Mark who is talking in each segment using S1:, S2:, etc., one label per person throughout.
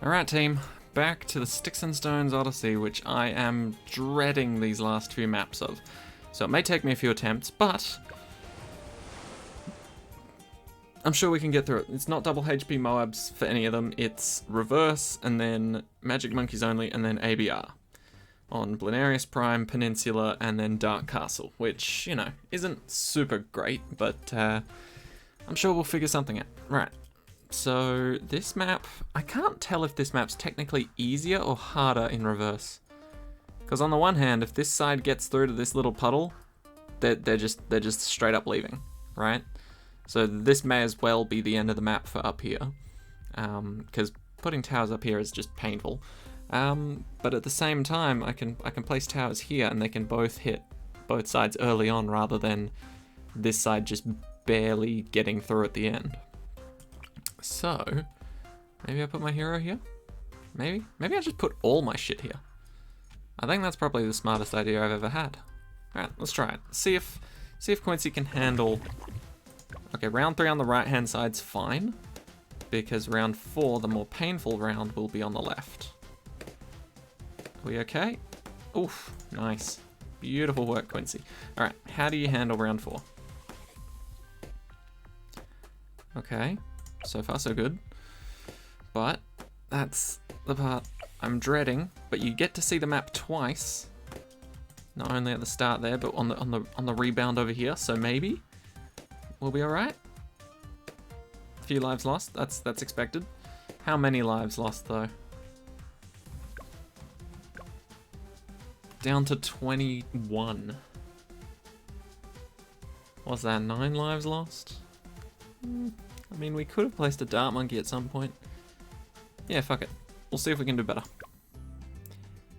S1: Alright team, back to the Sticks and Stones Odyssey, which I am dreading these last few maps of. So it may take me a few attempts, but I'm sure we can get through it. It's not double HP Moabs for any of them, it's reverse, and then Magic Monkeys only, and then ABR. On Blenarius Prime, Peninsula, and then Dark Castle, which, you know, isn't super great, but I'm sure we'll figure something out. Right. So this map, I can't tell if this map's technically easier or harder in reverse. Because on the one hand, if this side gets through to this little puddle, they're just straight up leaving, right? So this may as well be the end of the map for up here, because putting towers up here is just painful. But at the same time, I can place towers here, and they can both hit both sides early on, rather than this side just barely getting through at the end. So, maybe I put my hero here? Maybe I just put all my shit here. I think that's probably the smartest idea I've ever had. Alright, let's try it. See if Quincy can handle... Okay, round 3 on the right hand side's fine, because round 4, the more painful round, will be on the left. Are we okay? Oof, nice. Beautiful work, Quincy. Alright, how do you handle round 4? Okay. So far, so good. But that's the part I'm dreading. But you get to see the map twice, not only at the start there, but on the rebound over here. So maybe we'll be all right. A few lives lost. That's expected. How many lives lost though? Down to 21. What's that? 9 lives lost? I mean, we could have placed a Dart Monkey at some point. Yeah, fuck it. We'll see if we can do better.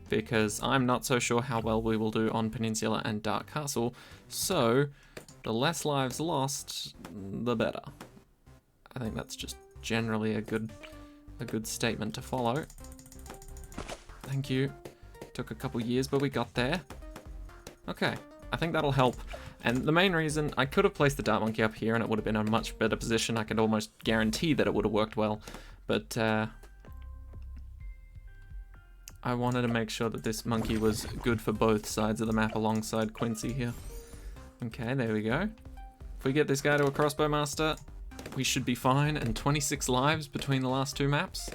S1: Because I'm not so sure how well we will do on Peninsula and Dark Castle, so the less lives lost, the better. I think that's just generally a good statement to follow. Thank you. Took a couple years, but we got there. Okay, I think that'll help. And the main reason, I could have placed the Dart Monkey up here and it would have been in a much better position. I could almost guarantee that it would have worked well. But I wanted to make sure that this monkey was good for both sides of the map alongside Quincy here. Okay, there we go. If we get this guy to a crossbow master, we should be fine. And 26 lives between the last 2 maps.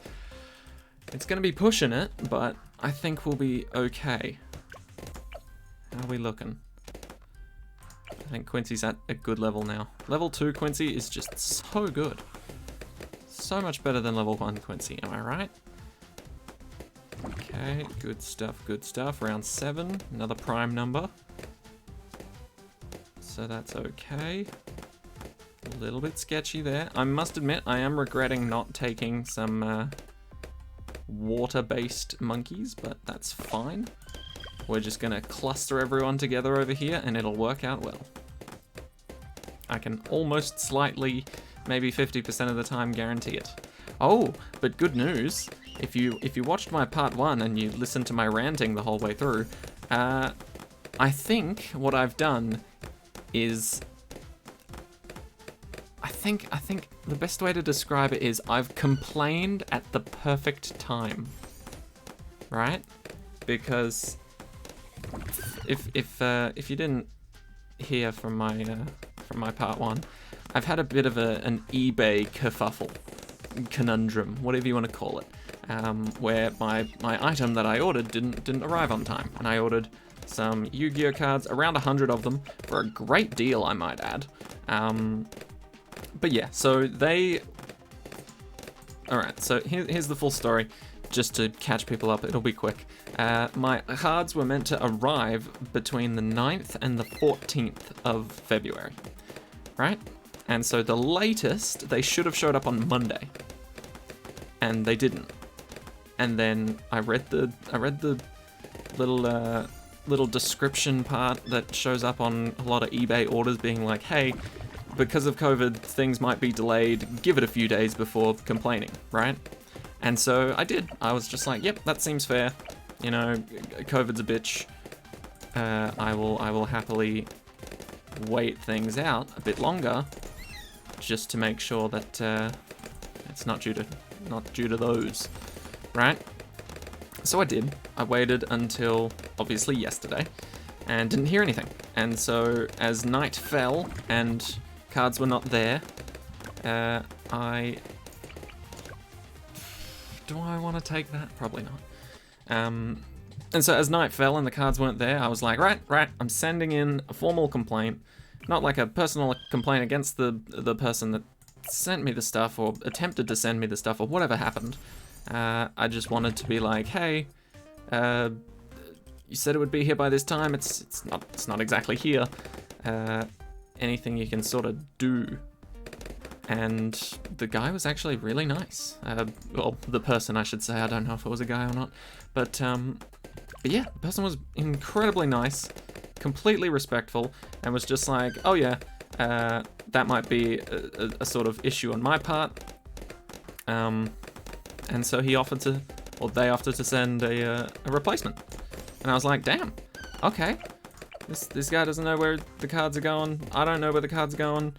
S1: It's going to be pushing it, but I think we'll be okay. How are we looking? I think Quincy's at a good level now. Level 2 Quincy is just so good. So much better than level 1 Quincy, am I right? Okay, good stuff, good stuff. Round 7, another prime number. So that's okay. A little bit sketchy there. I must admit, I am regretting not taking some water-based monkeys, but that's fine. We're just gonna cluster everyone together over here and it'll work out well. I can almost slightly, maybe 50% of the time, guarantee it. Oh, but good news. If you watched my part 1 and you listened to my ranting the whole way through, I think what I've done is... I think the best way to describe it is I've complained at the perfect time. Right? Because if you didn't hear from my part 1, I've had a bit of an eBay kerfuffle, conundrum, whatever you want to call it, where my item that I ordered didn't arrive on time, and I ordered some Yu-Gi-Oh cards, around 100 of them, for a great deal, I might add. But yeah, so they... Alright, so here's the full story. Just to catch people up, it'll be quick. My cards were meant to arrive between the 9th and the 14th of February, right? And so the latest, they should have showed up on Monday, and they didn't. And then I read the little description part that shows up on a lot of eBay orders, being like, hey, because of COVID, things might be delayed. Give it a few days before complaining, right? And so I did. I was just like, yep, that seems fair. You know, COVID's a bitch. I will happily wait things out a bit longer, just to make sure that it's not due to those. right? So I did. I waited until, obviously, yesterday, and didn't hear anything. And so, as night fell and cards were not there, do I want to take that? Probably not. And so as night fell and the cards weren't there, I was like, right, I'm sending in a formal complaint. Not like a personal complaint against the person that sent me the stuff or attempted to send me the stuff or whatever happened. I just wanted to be like, hey, you said it would be here by this time. It's not exactly here. Anything you can sort of do. And the guy was actually really nice. Well, the person, I should say. I don't know if it was a guy or not. But yeah, the person was incredibly nice, completely respectful, and was just like, oh yeah, that might be a sort of issue on my part. And so he offered to, or they offered to send a replacement. And I was like, damn, okay. This guy doesn't know where the cards are going. I don't know where the cards are going.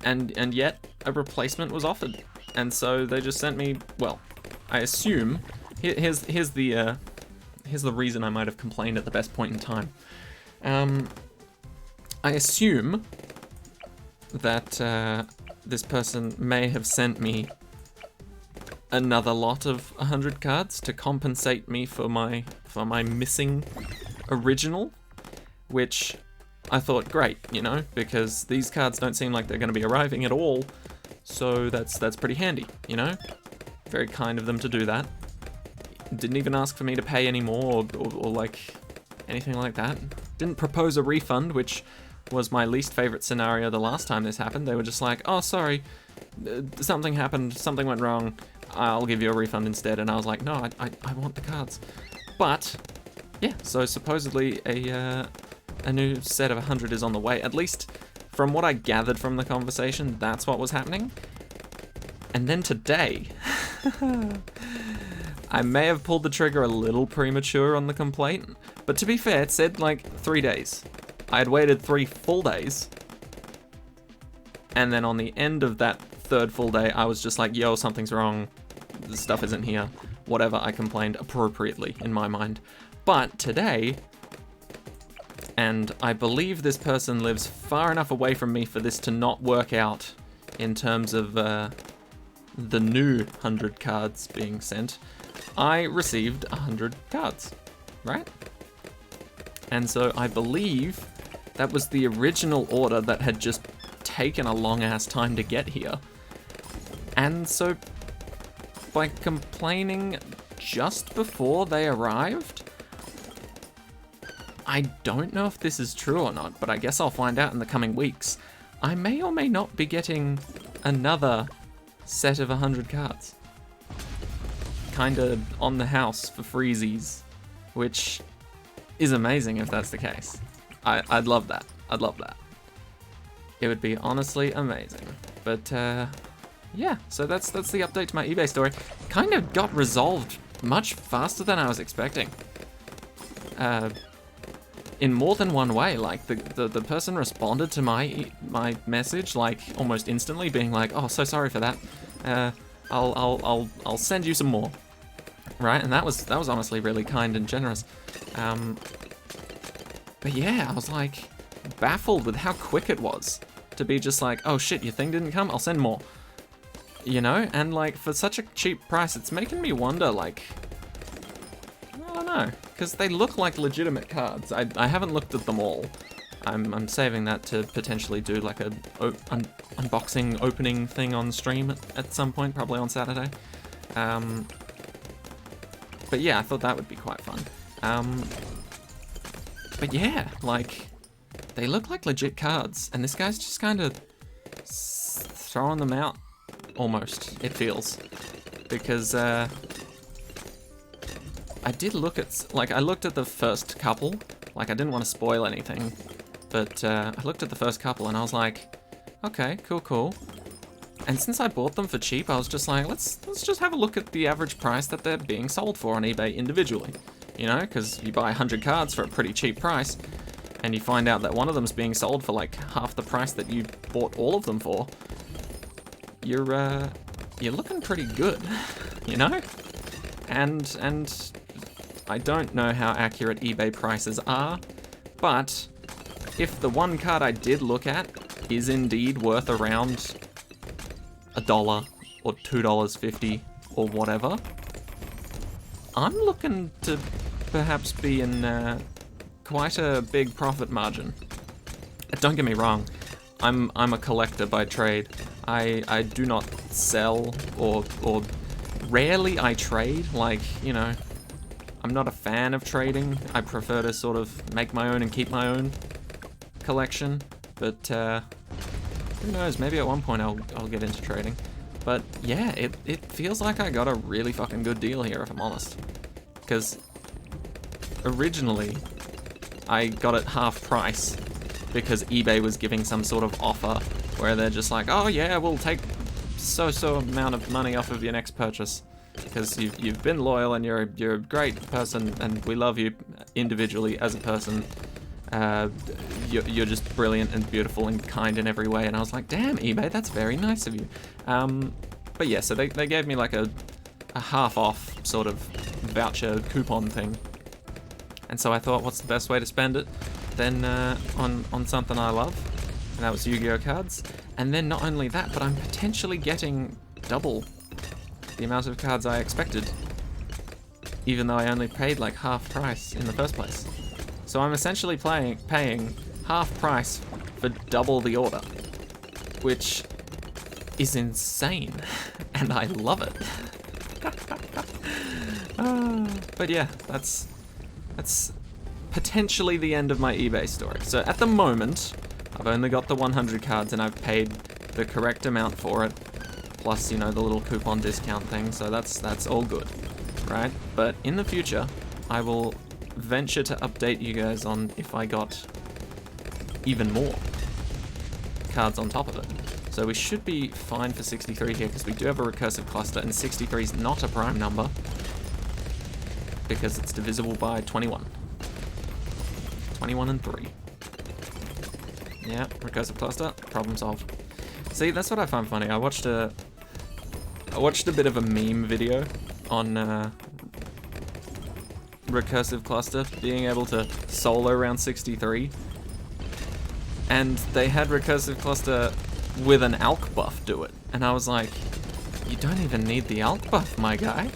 S1: And yet a replacement was offered. And so they just sent me, well, I assume, here's the reason I might have complained at the best point in time. I assume that this person may have sent me another lot of 100 cards to compensate me for my missing original, which I thought, great, you know, because these cards don't seem like they're going to be arriving at all, so that's pretty handy, you know? Very kind of them to do that. Didn't even ask for me to pay any more or like anything like that. Didn't propose a refund, which was my least favorite scenario the last time this happened. They were just like, oh, sorry, something happened, something went wrong, I'll give you a refund instead. And I was like, no, I want the cards. But, yeah, so supposedly a new set of 100 is on the way. At least from what I gathered from the conversation, that's what was happening. And then today, I may have pulled the trigger a little premature on the complaint, but to be fair, it said like 3 days. I had waited 3 full days, and then on the end of that 3rd full day, I was just like, yo, something's wrong, the stuff isn't here, whatever. I complained appropriately in my mind. But today, and I believe this person lives far enough away from me for this to not work out in terms of the new 100 cards being sent, I received 100 cards, right? And so I believe that was the original order that had just taken a long-ass time to get here. And so by complaining just before they arrived, I don't know if this is true or not, but I guess I'll find out in the coming weeks. I may or may not be getting another set of 100 cards. Kinda on the house for freezies, which is amazing if that's the case. I'd love that. I'd love that. It would be honestly amazing. But yeah, so that's the update to my eBay story. Kind of got resolved much faster than I was expecting. In more than one way. Like the person responded to my message like almost instantly, being like, "Oh, so sorry for that. I'll send you some more." Right, and that was honestly really kind and generous. But yeah, I was like baffled with how quick it was to be just like, "Oh shit, your thing didn't come? I'll send more." You know, and like for such a cheap price, it's making me wonder, like, I don't know, because they look like legitimate cards. I haven't looked at them all. I'm saving that to potentially do like a unboxing opening thing on stream at some point, probably on Saturday. But yeah, I thought that would be quite fun. But yeah, like, they look like legit cards, and this guy's just kind of throwing them out, almost, it feels. Because, I did look at, like, I looked at the first couple, like, I didn't want to spoil anything, but, I looked at the first couple, and I was like, okay, cool. And since I bought them for cheap, I was just like, let's just have a look at the average price that they're being sold for on eBay individually. You know, because you buy 100 cards for a pretty cheap price, and you find out that one of them's being sold for like half the price that you bought all of them for. You're looking pretty good, you know? And I don't know how accurate eBay prices are, but if the one card I did look at is indeed worth around $1 or $2.50 or whatever, I'm looking to perhaps be in quite a big profit margin. Don't get me wrong, I'm a collector by trade. I do not sell or rarely I trade, like, you know, I'm not a fan of trading. I prefer to sort of make my own and keep my own collection, but who knows, maybe at one point I'll get into trading. But yeah, it feels like I got a really fucking good deal here, if I'm honest. Because originally I got it half price because eBay was giving some sort of offer where they're just like, oh yeah, we'll take so amount of money off of your next purchase because you've been loyal and you're a great person and we love you individually as a person. You're just brilliant and beautiful and kind in every way. And I was like, damn, eBay, that's very nice of you. But yeah, so they gave me like a half off sort of voucher coupon thing. And so I thought, what's the best way to spend it than on something I love? And that was Yu-Gi-Oh cards. And then not only that, but I'm potentially getting double the amount of cards I expected, even though I only paid like half price in the first place. So I'm essentially paying half price for double the order, which is insane, and I love it. But yeah, that's potentially the end of my eBay story. So at the moment, I've only got the 100 cards and I've paid the correct amount for it, plus, you know, the little coupon discount thing, so that's all good, right? But in the future, I will venture to update you guys on if I got even more cards on top of it. So we should be fine for 63 here because we do have a recursive cluster, and 63 is not a prime number because it's divisible by 21. 21 and 3. Yeah, recursive cluster, problem solved. See, that's what I find funny. I watched a bit of a meme video on recursive cluster being able to solo round 63, and they had recursive cluster with an alk buff do it, and I was like, you don't even need the alk buff, my guy.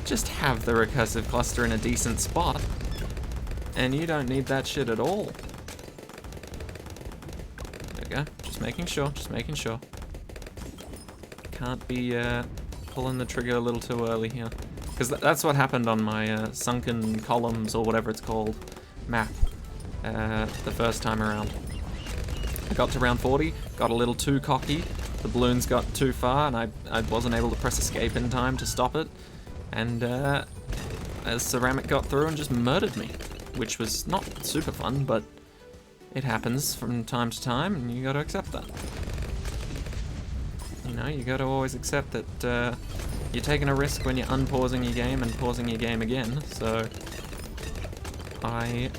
S1: Just have the recursive cluster in a decent spot and you don't need that shit at all. There we go, just making sure. Can't be pulling the trigger a little too early here. Because that's what happened on my sunken columns, or whatever it's called, map the first time around. I got to round 40, got a little too cocky, the balloons got too far, and I wasn't able to press escape in time to stop it, and ceramic got through and just murdered me, which was not super fun, but it happens from time to time, and you gotta accept that. You know, you gotta always accept that you're taking a risk when you're unpausing your game and pausing your game again, so I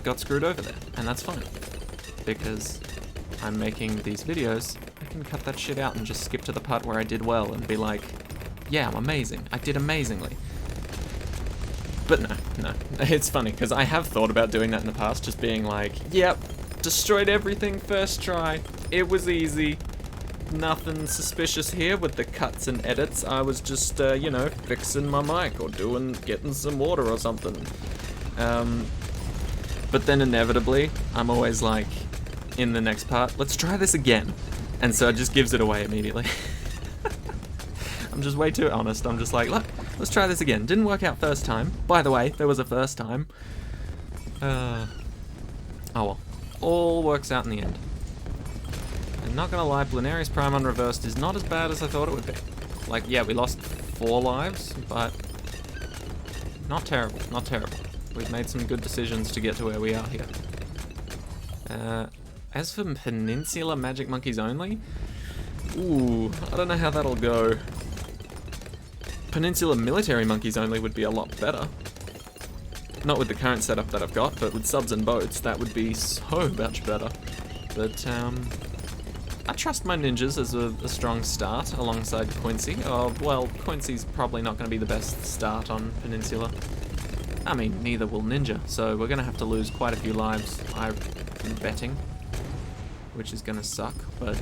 S1: got screwed over there, and that's fine, because I'm making these videos. I can cut that shit out and just skip to the part where I did well and be like, yeah, I'm amazing, I did amazingly. But no, it's funny, because I have thought about doing that in the past, just being like, yep, destroyed everything first try, it was easy. Nothing suspicious here with the cuts and edits. I was just, you know, fixing my mic or getting some water or something. But then inevitably, I'm always like, in the next part, let's try this again. And so it just gives it away immediately. I'm just way too honest. I'm just like, look, let's try this again. Didn't work out first time. By the way, there was a first time. Oh well. All works out in the end. I'm not gonna lie, Blinarius Prime unreversed is not as bad as I thought it would be. Like, yeah, we lost 4 lives, but not terrible, not terrible. We've made some good decisions to get to where we are here. As for Peninsula Magic Monkeys only, ooh, I don't know how that'll go. Peninsula Military Monkeys only would be a lot better. Not with the current setup that I've got, but with subs and boats, that would be so much better. But, I trust my ninjas as a strong start alongside Quincy. Oh, well, Quincy's probably not going to be the best start on Peninsula. I mean, neither will Ninja, so we're going to have to lose quite a few lives, I'm betting. Which is going to suck, but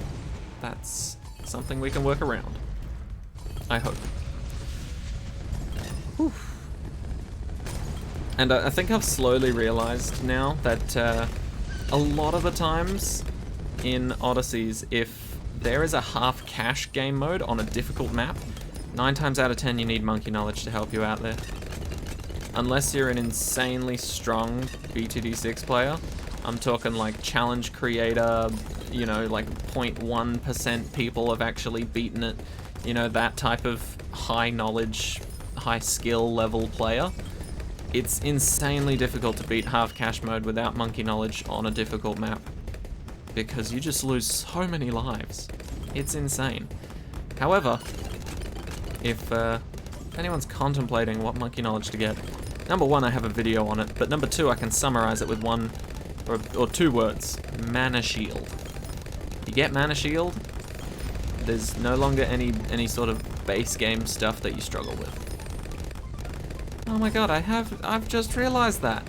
S1: that's something we can work around. I hope. Whew. And I think I've slowly realized now that a lot of the times in Odysseys, if there is a half cash game mode on a difficult map, 9 times out of 10 you need monkey knowledge to help you out there. Unless you're an insanely strong BTD6 player. I'm talking like challenge creator, you know, like 0.1% people have actually beaten it. You know, that type of high knowledge, high skill level player. It's insanely difficult to beat half cash mode without monkey knowledge on a difficult map. Because you just lose so many lives. It's insane. However, if anyone's contemplating what monkey knowledge to get, number 1, I have a video on it, but number 2, I can summarize it with 1 or 2 words. Mana Shield. You get Mana Shield, there's no longer any sort of base game stuff that you struggle with. Oh my god, I've just realized that.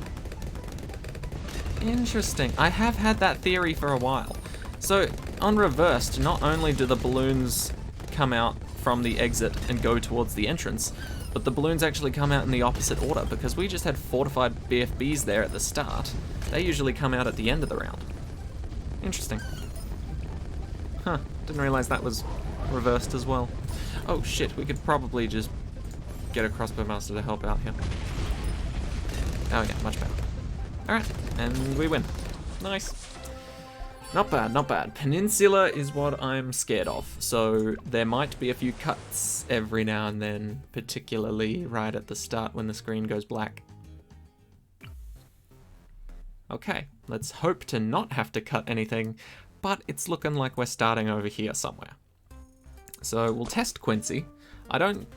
S1: Interesting. I have had that theory for a while. So, on reversed, not only do the balloons come out from the exit and go towards the entrance, but the balloons actually come out in the opposite order, because we just had fortified BFBs there at the start. They usually come out at the end of the round. Interesting. Huh, didn't realize that was reversed as well. Oh shit, we could probably just get a crossbow master to help out here. Oh yeah, much better. Alright, and we win. Nice. Not bad, not bad. Peninsula is what I'm scared of, so there might be a few cuts every now and then, particularly right at the start when the screen goes black. Okay, let's hope to not have to cut anything, but it's looking like we're starting over here somewhere. So we'll test Quincy. I don't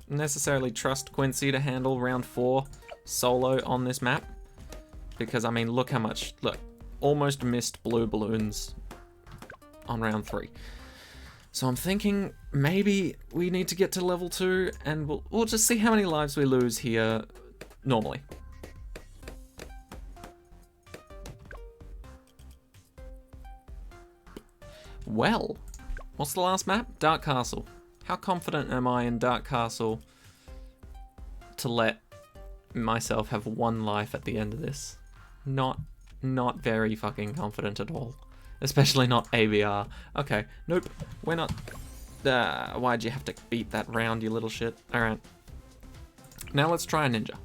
S1: necessarily trust Quincy to handle round 4 solo on this map, because I mean, look how much, look, almost missed blue balloons on round 3. So I'm thinking maybe we need to get to level 2 and we'll just see how many lives we lose here normally. Well, what's the last map? Dark Castle. How confident am I in Dark Castle to let myself have 1 life at the end of this? Not very fucking confident at all. Especially not ABR. Okay, nope, we're not... why'd you have to beat that round, you little shit? Alright. Now let's try a ninja.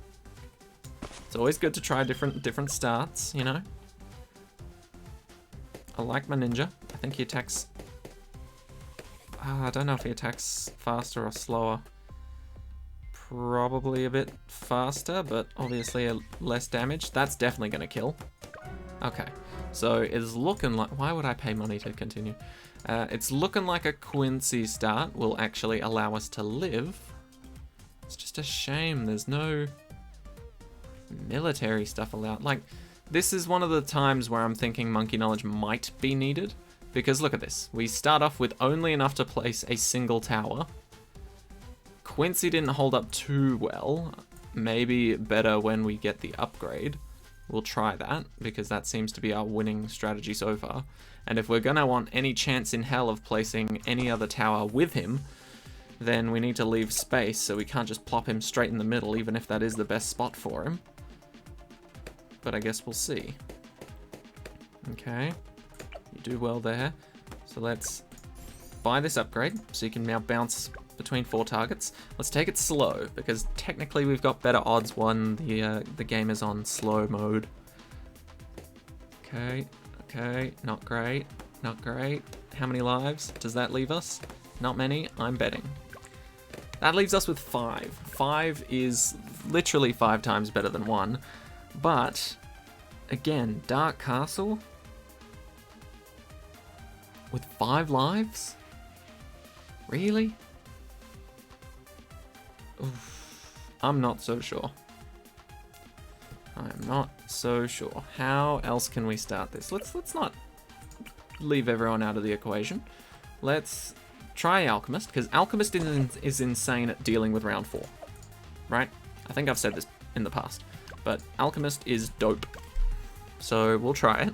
S1: It's always good to try different starts, you know? I like my ninja. I think he attacks... I don't know if he attacks faster or slower. Probably a bit faster, but obviously less damage. That's definitely gonna kill. Okay, so it's looking like... Why would I pay money to continue? It's looking like a Quincy start will actually allow us to live. It's just a shame there's no military stuff allowed. Like, this is one of the times where I'm thinking monkey knowledge might be needed. Because look at this. We start off with only enough to place a single tower. Quincy didn't hold up too well. Maybe better when we get the upgrade. We'll try that, because that seems to be our winning strategy so far. And if we're gonna want any chance in hell of placing any other tower with him, then we need to leave space, so we can't just plop him straight in the middle, even if that is the best spot for him. But I guess we'll see. Okay, you do well there. So let's buy this upgrade, so you can now bounce between 4 targets. Let's take it slow, because technically we've got better odds when the game is on slow mode. Okay, okay, not great, not great. How many lives does that leave us? Not many, I'm betting. That leaves us with 5. 5 is literally 5 times better than 1, but again, Dark Castle with 5 lives? Really? Oof. I'm not so sure. I'm not so sure. How else can we start this? Let's not leave everyone out of the equation. Let's try Alchemist, because Alchemist is insane at dealing with round 4. Right? I think I've said this in the past. But Alchemist is dope. So we'll try it.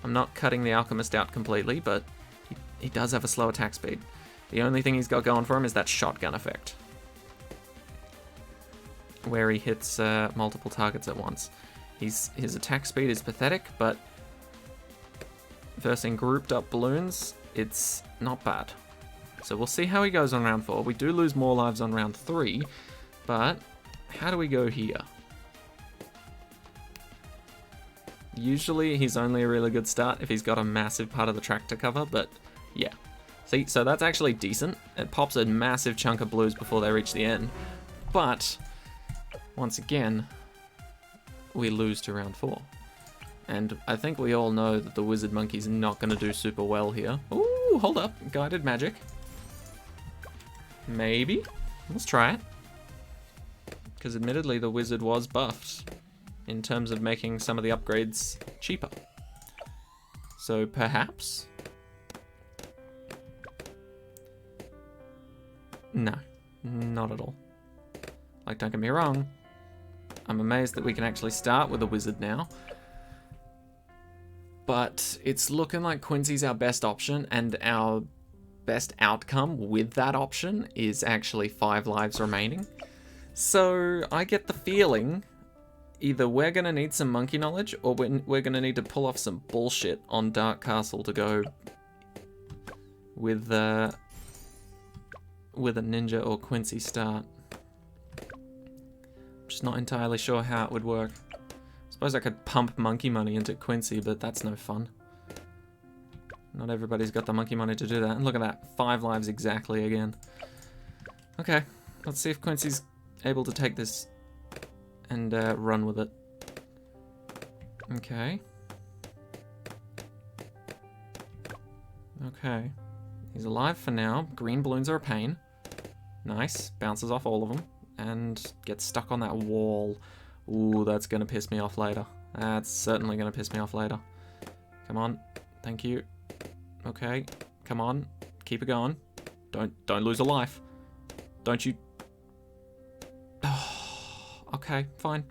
S1: I'm not cutting the Alchemist out completely, but he does have a slow attack speed. The only thing he's got going for him is that shotgun effect, where he hits multiple targets at once. His attack speed is pathetic, but versing grouped up balloons, it's not bad. So we'll see how he goes on round 4. We do lose more lives on round 3, but how do we go here? Usually he's only a really good start if he's got a massive part of the track to cover, but yeah. See, so that's actually decent. It pops a massive chunk of blues before they reach the end, but once again, we lose to round 4. And I think we all know that the Wizard Monkey's not going to do super well here. Ooh, hold up. Guided magic. Maybe. Let's try it. Because admittedly, the Wizard was buffed in terms of making some of the upgrades cheaper. So perhaps? No, not at all. Like, don't get me wrong. I'm amazed that we can actually start with a Wizard now. But it's looking like Quincy's our best option, and our best outcome with that option is actually 5 lives remaining. So I get the feeling either we're going to need some monkey knowledge, or we're going to need to pull off some bullshit on Dark Castle to go with a Ninja or Quincy start. I'm just not entirely sure how it would work. Suppose I could pump monkey money into Quincy, but that's no fun. Not everybody's got the monkey money to do that. And look at that, 5 lives exactly again. Okay, let's see if Quincy's able to take this and run with it. Okay. Okay. He's alive for now. Green balloons are a pain. Nice. Bounces off all of them and gets stuck on that wall. Ooh, that's going to piss me off later. That's certainly going to piss me off later. Come on. Thank you. Okay. Come on. Keep it going. Don't lose a life. Don't you... Okay, fine.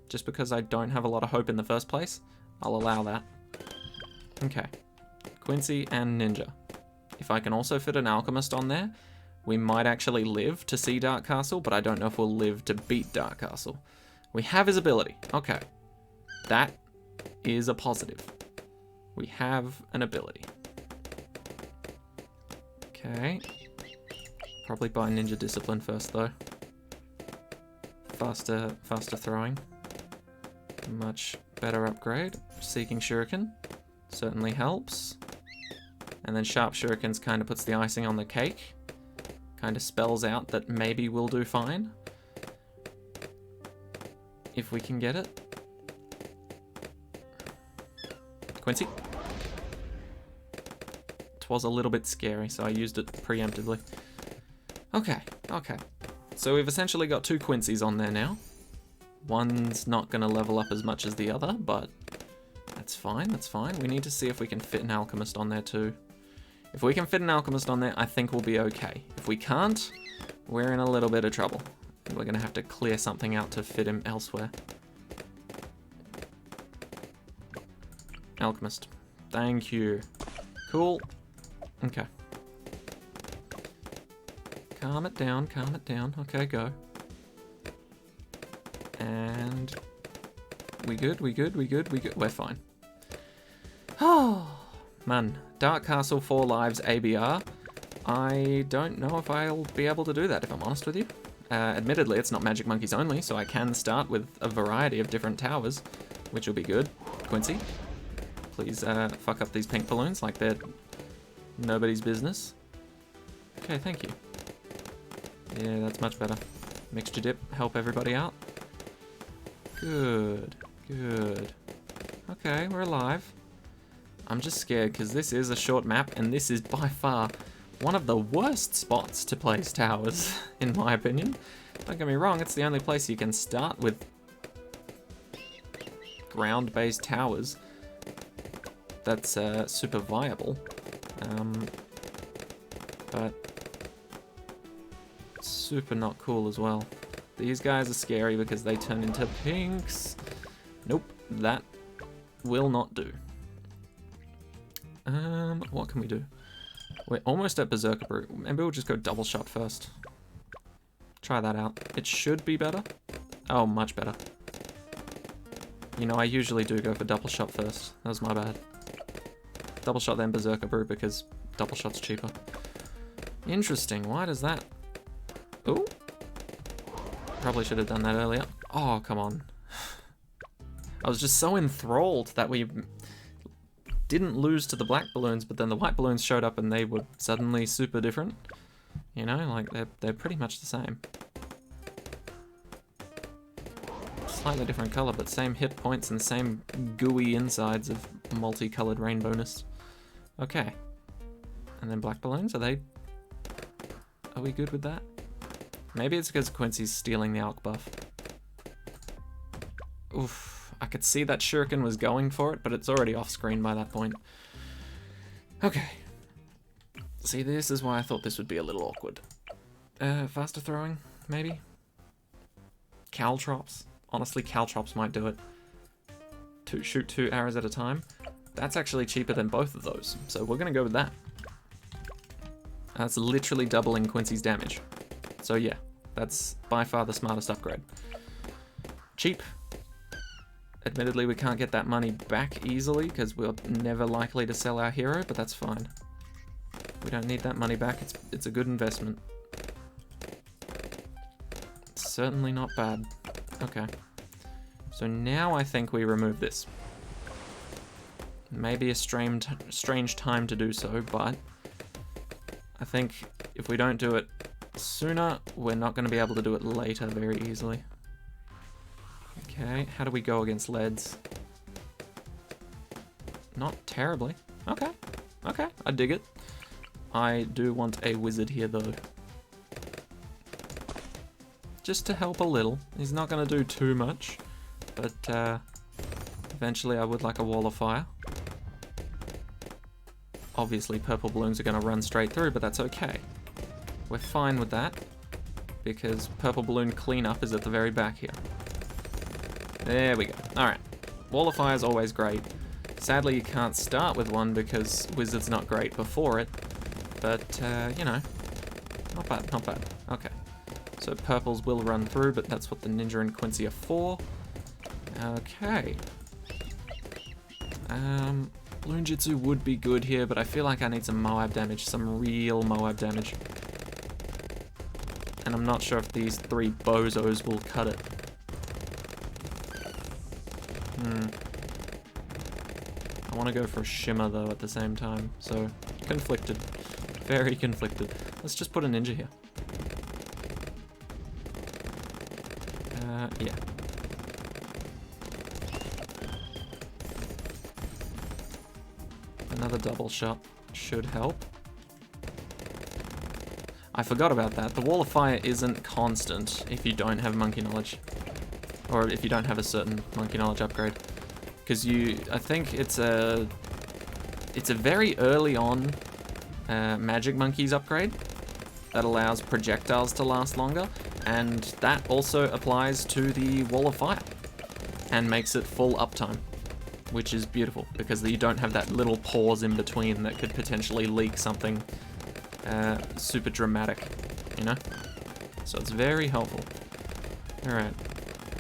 S1: Just because I don't have a lot of hope in the first place, I'll allow that. Okay. Quincy and Ninja. If I can also fit an Alchemist on there, we might actually live to see Dark Castle, but I don't know if we'll live to beat Dark Castle. We have his ability. Okay. That is a positive. We have an ability. Okay. Probably buy Ninja Discipline first, though. Faster throwing. Much better upgrade. Seeking Shuriken certainly helps. And then Sharp Shurikens kind of puts the icing on the cake. Kind of spells out that maybe we'll do fine. If we can get it. Quincy. It was a little bit scary, so I used it preemptively. Okay, okay. So we've essentially got 2 Quincy's on there now. One's not going to level up as much as the other, but that's fine, that's fine. We need to see if we can fit an Alchemist on there too. If we can fit an Alchemist on there, I think we'll be okay. If we can't, we're in a little bit of trouble. We're going to have to clear something out to fit him elsewhere. Alchemist. Thank you. Cool. Okay. Calm it down, calm it down. Okay, go. And... we good, we good, we good, we good. We're fine. Oh, man. Dark Castle, 4 lives, ABR. I don't know if I'll be able to do that, if I'm honest with you. Admittedly, it's not Magic Monkeys only, so I can start with a variety of different towers, which will be good. Quincy, please fuck up these pink balloons like they're nobody's business. Okay, thank you. Yeah, that's much better. Mixture dip, help everybody out. Good, good. Okay, we're alive. I'm just scared because this is a short map and this is by far one of the worst spots to place towers, in my opinion. Don't get me wrong, it's the only place you can start with ground-based towers. that's super viable. But super not cool as well. These guys are scary because they turn into pinks. Nope, that will not do. What can we do? We're almost at Berserker Brute. Maybe we'll just go double shot first. Try that out. It should be better. Oh, much better. You know, I usually do go for double shot first. That was my bad. Double shot then Berserker Brew because double shot's cheaper. Interesting. Why does that... Ooh. Probably should have done that earlier. Oh, come on. I was just so enthralled that we didn't lose to the black balloons, but then the white balloons showed up and they were suddenly super different. You know, like they're pretty much the same. Slightly different color, but same hit points and same gooey insides of multicolored rainbowness. Okay. And then black balloons, are we good with that? Maybe it's because Quincy's stealing the Alk buff. Oof. I could see that Shuriken was going for it, but it's already off screen by that point. Okay. See, this is why I thought this would be a little awkward. Faster throwing, maybe? Caltrops. Honestly, Caltrops might do it. Shoot 2 arrows at a time. That's actually cheaper than both of those, so we're gonna go with that. That's literally doubling Quincy's damage. So yeah, that's by far the smartest upgrade. Cheap. Admittedly, we can't get that money back easily because we're never likely to sell our hero, but that's fine. We don't need that money back. It's a good investment. It's certainly not bad. Okay. So now I think we remove this. Maybe a strange time to do so, but I think if we don't do it sooner, we're not going to be able to do it later very easily. Okay, how do we go against leads? Not terribly. Okay, okay, I dig it. I do want a wizard here though. Just to help a little. He's not going to do too much, but eventually I would like a wall of fire. Obviously purple balloons are going to run straight through, but that's okay. We're fine with that, because purple balloon cleanup is at the very back here. There we go. Alright. Wall of Fire is always great. Sadly, you can't start with one because Wizard's not great before it. But, you know, not bad, not bad. Okay. So purples will run through, but that's what the Ninja and Quincy are for. Okay. Balloon Jitsu would be good here, but I feel like I need some Moab damage, some real Moab damage. And I'm not sure if these 3 bozos will cut it. I want to go for a shimmer though at the same time, so conflicted. Very conflicted. Let's just put a ninja here. Yeah. Another double shot should help. I forgot about that. The Wall of Fire isn't constant if you don't have Monkey Knowledge. Or if you don't have a certain Monkey Knowledge upgrade. Because I think it's a very early on Magic Monkeys upgrade that allows projectiles to last longer, and that also applies to the Wall of Fire and makes it full uptime, which is beautiful because you don't have that little pause in between that could potentially leak something super dramatic, you know? So it's very helpful. Alright.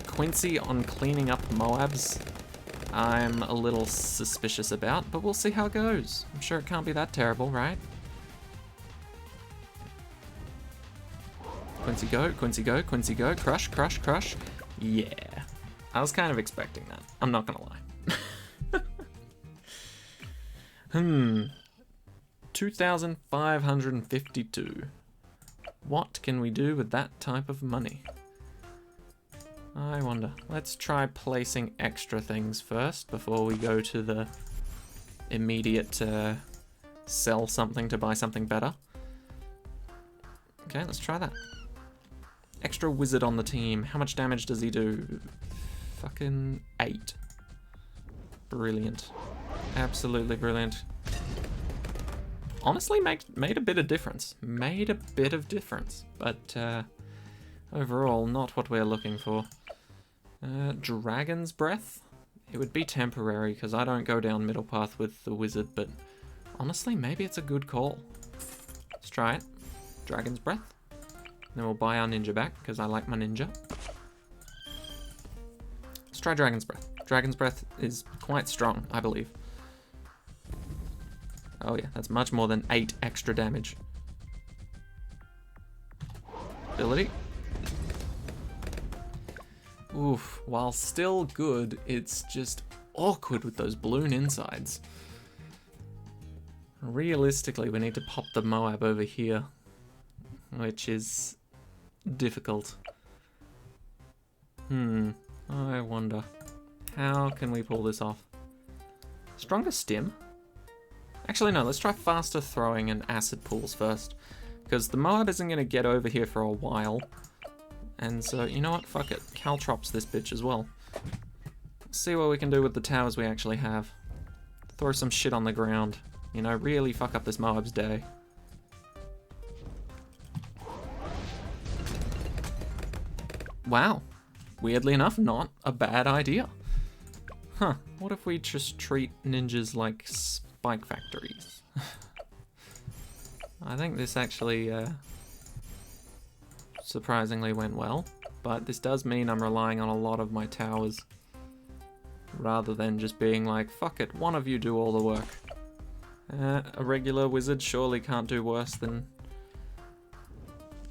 S1: Quincy on cleaning up Moabs, I'm a little suspicious about, but we'll see how it goes. I'm sure it can't be that terrible, right? Quincy go, Quincy go, Quincy go, crush, crush, crush. Yeah. I was kind of expecting that. I'm not gonna lie. 2,552. What can we do with that type of money? I wonder. Let's try placing extra things first before we go to the immediate sell something to buy something better. Okay, let's try that. Extra wizard on the team. How much damage does he do? Fucking 8. Brilliant. Absolutely brilliant. Honestly, made a bit of difference. Made a bit of difference. But overall, not what we're looking for. Dragon's Breath? It would be temporary, because I don't go down middle path with the wizard, but honestly, maybe it's a good call. Let's try it. Dragon's Breath. Then we'll buy our ninja back, because I like my ninja. Let's try Dragon's Breath. Dragon's Breath is quite strong, I believe. Oh yeah, that's much more than 8 extra damage. Ability. Oof, while still good, it's just awkward with those balloon insides. Realistically, we need to pop the Moab over here, which is difficult. I wonder. How can we pull this off? Stronger stim? Actually, no, let's try faster throwing and acid pools first, because the Moab isn't going to get over here for a while. And so, you know what? Fuck it. Caltrops this bitch as well. Let's see what we can do with the towers we actually have. Throw some shit on the ground. You know, really fuck up this Moab's day. Wow. Weirdly enough, not a bad idea. Huh. What if we just treat ninjas like spike factories? I think this actually surprisingly went well, but this does mean I'm relying on a lot of my towers rather than just being like, fuck it, one of you do all the work. A regular wizard surely can't do worse than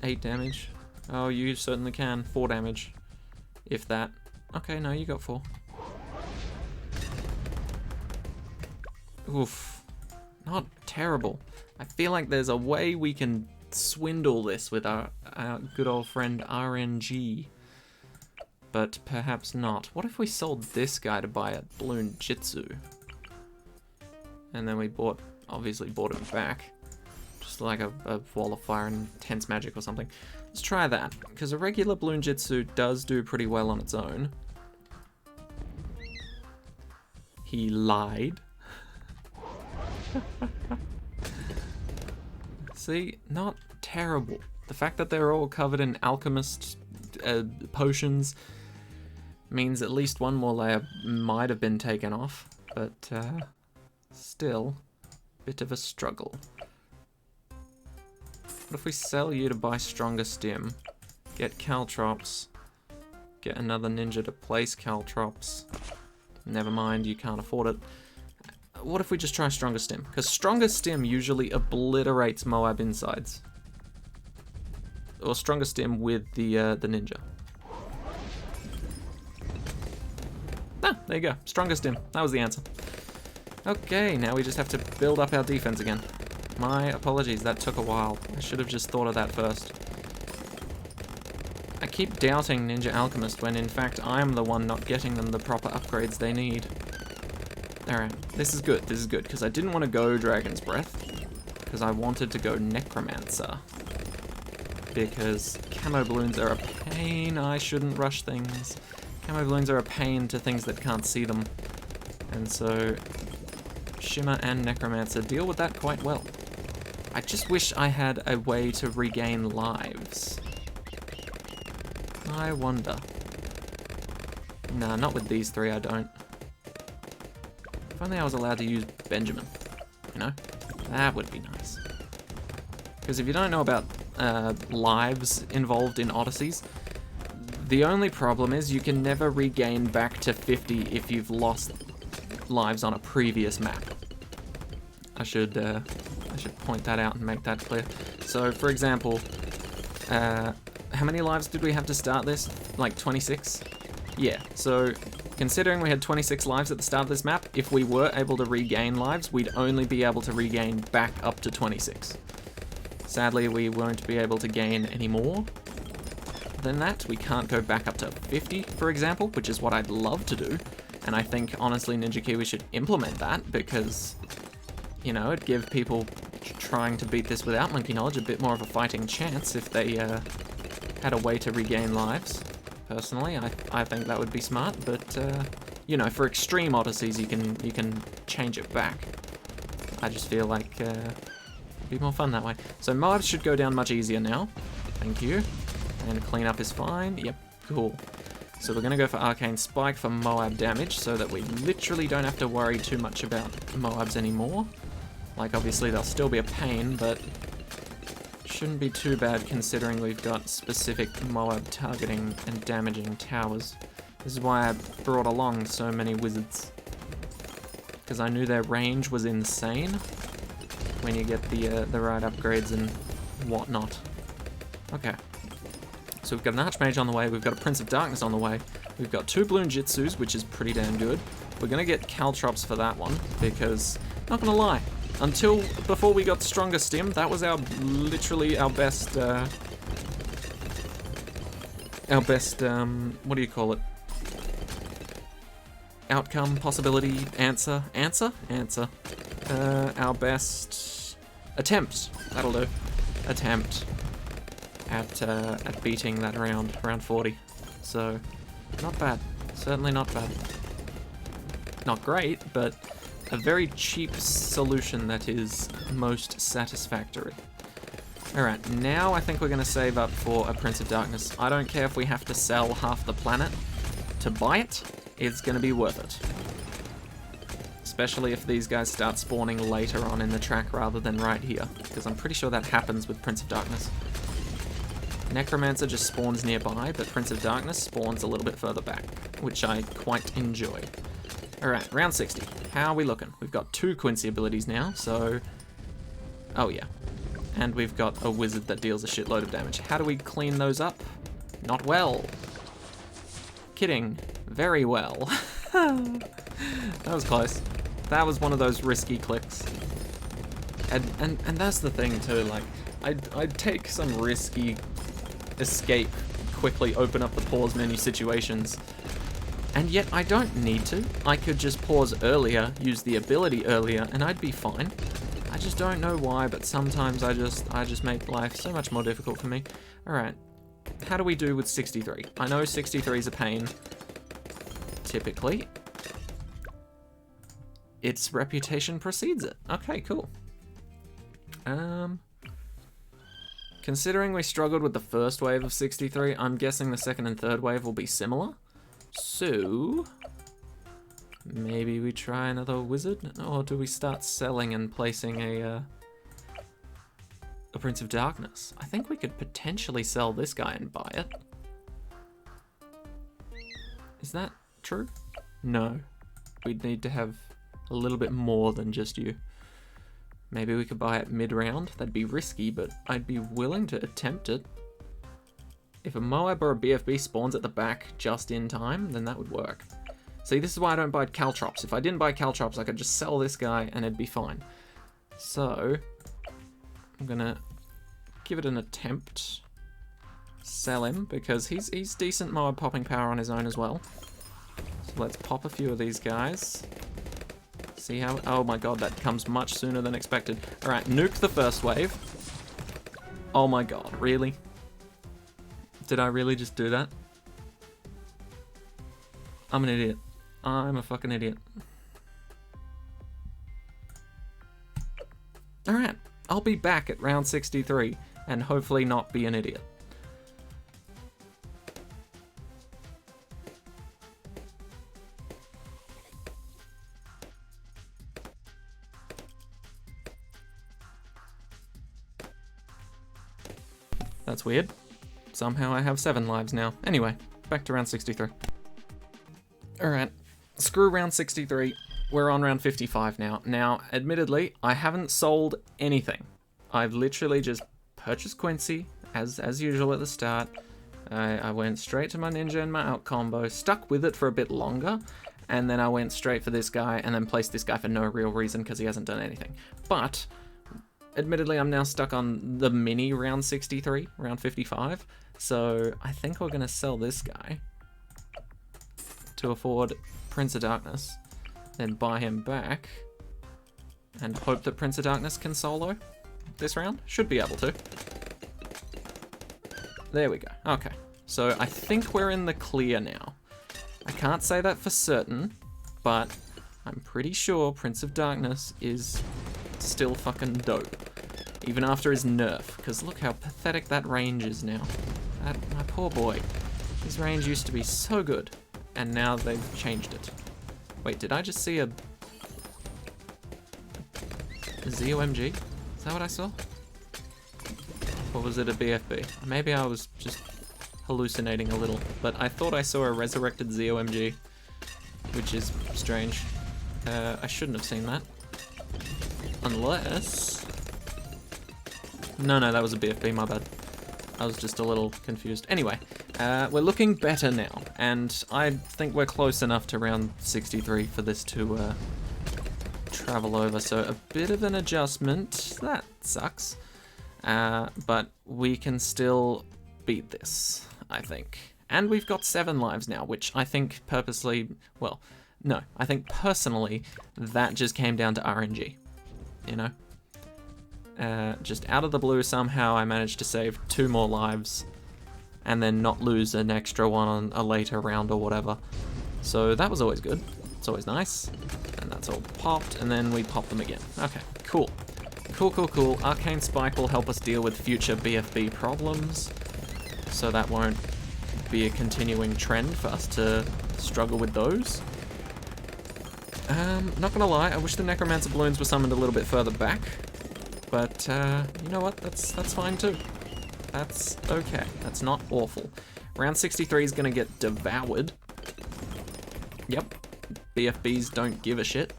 S1: 8 damage. Oh, you certainly can. 4 damage. If that. Okay, no, you got 4. Oof. Not terrible. I feel like there's a way we can swindle this with our good old friend RNG. But perhaps not. What if we sold this guy to buy a balloon jitsu? And then we obviously bought him back. Just like a wall of fire and intense magic or something. Let's try that, because a regular balloon jitsu does do pretty well on its own. He lied. See, not terrible. The fact that they're all covered in alchemist potions means at least one more layer might have been taken off, but still, bit of a struggle. What if we sell you to buy stronger stim, get caltrops, get another ninja to place caltrops? Never mind, you can't afford it. What if we just try stronger stim? Because stronger stim usually obliterates Moab insides. Or stronger stim with the ninja. Ah, there you go. Stronger stim. That was the answer. Okay, now we just have to build up our defense again. My apologies, that took a while. I should have just thought of that first. I keep doubting Ninja Alchemist when in fact I'm the one not getting them the proper upgrades they need. Alright, this is good, because I didn't want to go Dragon's Breath, because I wanted to go Necromancer. Because camo balloons are a pain, I shouldn't rush things. Camo balloons are a pain to things that can't see them. And so, Shimmer and Necromancer deal with that quite well. I just wish I had a way to regain lives. I wonder. Nah, not with these 3, I don't. If only I was allowed to use Benjamin, you know? That would be nice. Because if you don't know about lives involved in Odysseys, the only problem is you can never regain back to 50 if you've lost lives on a previous map. I should point that out and make that clear. So, for example, how many lives did we have to start this? Like 26? Yeah, so considering we had 26 lives at the start of this map, if we were able to regain lives, we'd only be able to regain back up to 26. Sadly, we won't be able to gain any more than that. We can't go back up to 50, for example, which is what I'd love to do. And I think, honestly, Ninja Kiwi should implement that because, you know, it'd give people trying to beat this without monkey knowledge a bit more of a fighting chance if they had a way to regain lives. Personally, I think that would be smart, but you know, for extreme Odysseys, you can change it back. I just feel like it'd be more fun that way. So Moabs should go down much easier now. Thank you. And cleanup is fine. Yep, cool. So we're gonna go for Arcane Spike for Moab damage so that we literally don't have to worry too much about Moabs anymore. Like, obviously they'll still be a pain, but shouldn't be too bad considering we've got specific Moab targeting and damaging towers. This is why I brought along so many wizards. Because I knew their range was insane when you get the right upgrades and whatnot. Okay. So we've got an Archmage on the way, we've got a Prince of Darkness on the way, we've got 2 Bloon Jitsus, which is pretty damn good. We're gonna get Caltrops for that one, because, not gonna lie, before we got Stronger Stim, that was literally our best, what do you call it? Outcome, possibility, answer? Our best attempt, that'll do. Attempt at beating that round 40. So, not bad. Certainly not bad. Not great, but a very cheap solution that is most satisfactory. Alright, now I think we're going to save up for a Prince of Darkness. I don't care if we have to sell half the planet to buy it, it's going to be worth it. Especially if these guys start spawning later on in the track rather than right here, because I'm pretty sure that happens with Prince of Darkness. Necromancer just spawns nearby, but Prince of Darkness spawns a little bit further back, which I quite enjoy. Alright, round 60. How are we looking? We've got 2 Quincy abilities now, so... Oh yeah. And we've got a wizard that deals a shitload of damage. How do we clean those up? Not well. Kidding. Very well. That was close. That was one of those risky clicks. And that's the thing too, like, I'd take some risky escape, quickly open up the pause menu situations, and yet I don't need to. I could just pause earlier, use the ability earlier, and I'd be fine. I just don't know why, but sometimes I just make life so much more difficult for me. Alright, how do we do with 63? I know 63 is a pain, typically. Its reputation precedes it. Okay, cool. Considering we struggled with the first wave of 63, I'm guessing the second and third wave will be similar. So, maybe we try another wizard? Or do we start selling and placing a Prince of Darkness? I think we could potentially sell this guy and buy it. Is that true? No. We'd need to have a little bit more than just you. Maybe we could buy it mid-round. That'd be risky, but I'd be willing to attempt it. If a Moab or a BFB spawns at the back just in time, then that would work. See, this is why I don't buy Caltrops. If I didn't buy Caltrops, I could just sell this guy and it'd be fine. So, I'm gonna give it an attempt. Sell him, because he's decent Moab popping power on his own as well. So let's pop a few of these guys. See how... Oh my god, that comes much sooner than expected. Alright, nuke the first wave. Oh my god, really? Did I really just do that? I'm an idiot. I'm a fucking idiot. Alright, I'll be back at round 63 and hopefully not be an idiot. That's weird. Somehow I have 7 lives now. Anyway, back to round 63. Alright, screw round 63. We're on round 55 now. Now, admittedly, I haven't sold anything. I've literally just purchased Quincy, as usual at the start. I went straight to my ninja and my out combo, stuck with it for a bit longer, and then I went straight for this guy, and then placed this guy for no real reason because he hasn't done anything. But... admittedly, I'm now stuck on the mini round 63, round 55, so I think we're going to sell this guy to afford Prince of Darkness, then buy him back, and hope that Prince of Darkness can solo this round. Should be able to. There we go. Okay, so I think we're in the clear now. I can't say that for certain, but I'm pretty sure Prince of Darkness is still fucking dope. Even after his nerf, because look how pathetic that range is now. My poor boy. His range used to be so good, and now they've changed it. Wait, did I just see a ZOMG? Is that what I saw? Or was it a BFB? Maybe I was just hallucinating a little, but I thought I saw a resurrected ZOMG, which is strange. I shouldn't have seen that. Unless... No, that was a BFB, my bad. I was just a little confused. Anyway, we're looking better now, and I think we're close enough to round 63 for this to travel over, so a bit of an adjustment. That sucks. But we can still beat this, I think. And we've got 7 lives now, which I think purposely... Well, no, I think personally that just came down to RNG, you know? Just out of the blue, somehow I managed to save 2 more lives and then not lose an extra one on a later round or whatever. So that was always good. It's always nice. And that's all popped, and then we pop them again. Okay, cool. Cool. Arcane Spike will help us deal with future BFB problems, so that won't be a continuing trend for us to struggle with those. Not gonna lie, I wish the Necromancer balloons were summoned a little bit further back. But, you know what, that's fine too. That's okay, that's not awful. Round 63 is gonna get devoured. Yep, BFBs don't give a shit.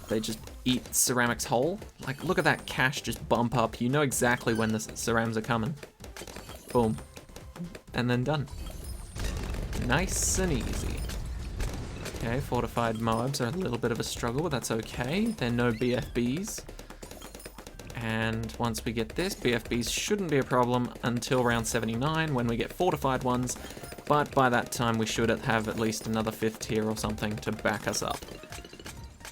S1: They just eat ceramics whole. Like, look at that cash just bump up. You know exactly when the cerams are coming. Boom. And then done. Nice and easy. Okay, fortified Moabs are a little bit of a struggle, but that's okay. They're no BFBs. And once we get this, BFBs shouldn't be a problem until round 79 when we get fortified ones, but by that time we should have at least another 5th tier or something to back us up.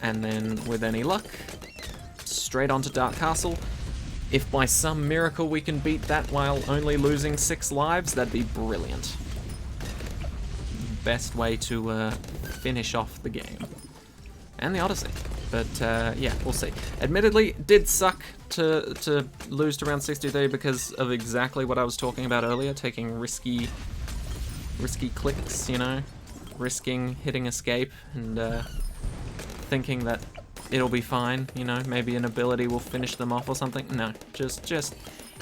S1: And then, with any luck, straight onto Dark Castle. If by some miracle we can beat that while only losing 6 lives, that'd be brilliant. Best way to finish off the game. And the Odyssey. But, yeah, we'll see. Admittedly, it did suck to lose to round 63 because of exactly what I was talking about earlier, taking risky clicks, you know? Risking hitting escape and thinking that it'll be fine, you know? Maybe an ability will finish them off or something. No, just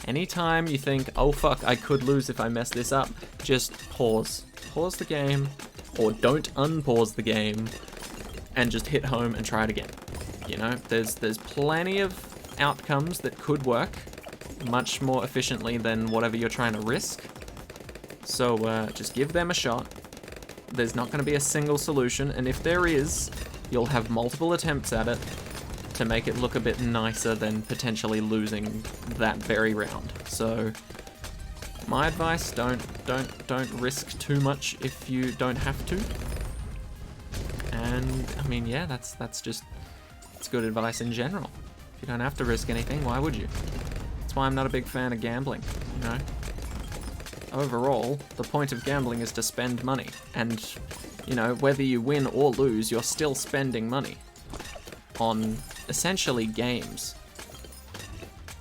S1: anytime you think, oh fuck, I could lose if I mess this up, just pause. Pause the game, or don't unpause the game, and just hit home and try it again. You know, there's plenty of outcomes that could work much more efficiently than whatever you're trying to risk. So just give them a shot. There's not going to be a single solution, and if there is, you'll have multiple attempts at it to make it look a bit nicer than potentially losing that very round. So my advice, don't risk too much if you don't have to. And I mean, yeah, that's good advice in general. If you don't have to risk anything, why would you? That's why I'm not a big fan of gambling, you know? Overall, the point of gambling is to spend money. And, you know, whether you win or lose, you're still spending money on essentially games.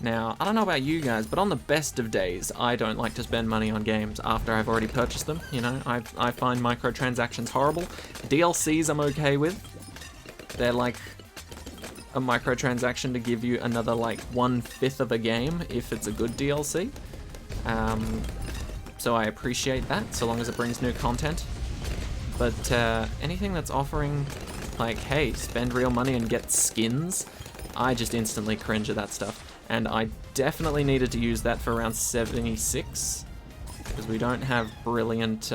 S1: Now, I don't know about you guys, but on the best of days, I don't like to spend money on games after I've already purchased them. You know, I find microtransactions horrible. DLCs I'm okay with. They're like a microtransaction to give you another like 1/5 of a game if it's a good DLC. So I appreciate that, so long as it brings new content. But anything that's offering like, hey, spend real money and get skins, I just instantly cringe at that stuff. And I definitely needed to use that for around 76, because we don't have brilliant,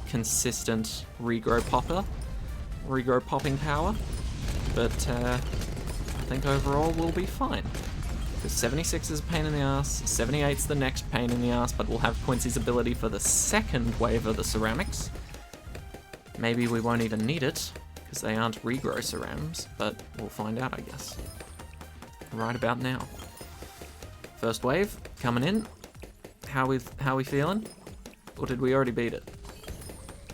S1: consistent regrow popping power. But I think overall we'll be fine. Because 76 is a pain in the ass, 78's the next pain in the ass, but we'll have Quincy's ability for the second wave of the ceramics. Maybe we won't even need it, because they aren't regrow cerams, but we'll find out, I guess. Right about now. First wave, coming in. How we feeling? Or did we already beat it?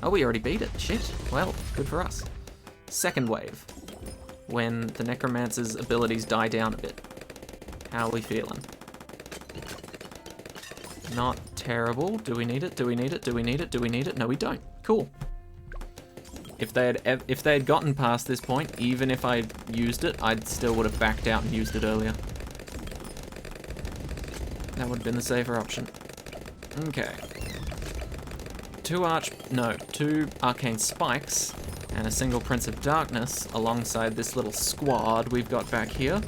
S1: Oh, we already beat it. Shit. Well, good for us. Second wave. When the Necromancer's abilities die down a bit. How are we feeling? Not terrible. Do we need it? Do we need it? Do we need it? Do we need it? No, we don't. Cool. If they had gotten past this point, even if I used it, I still would have backed out and used it earlier. That would have been the safer option. Okay. Two Arcane Spikes and a single Prince of Darkness alongside this little squad we've got back here.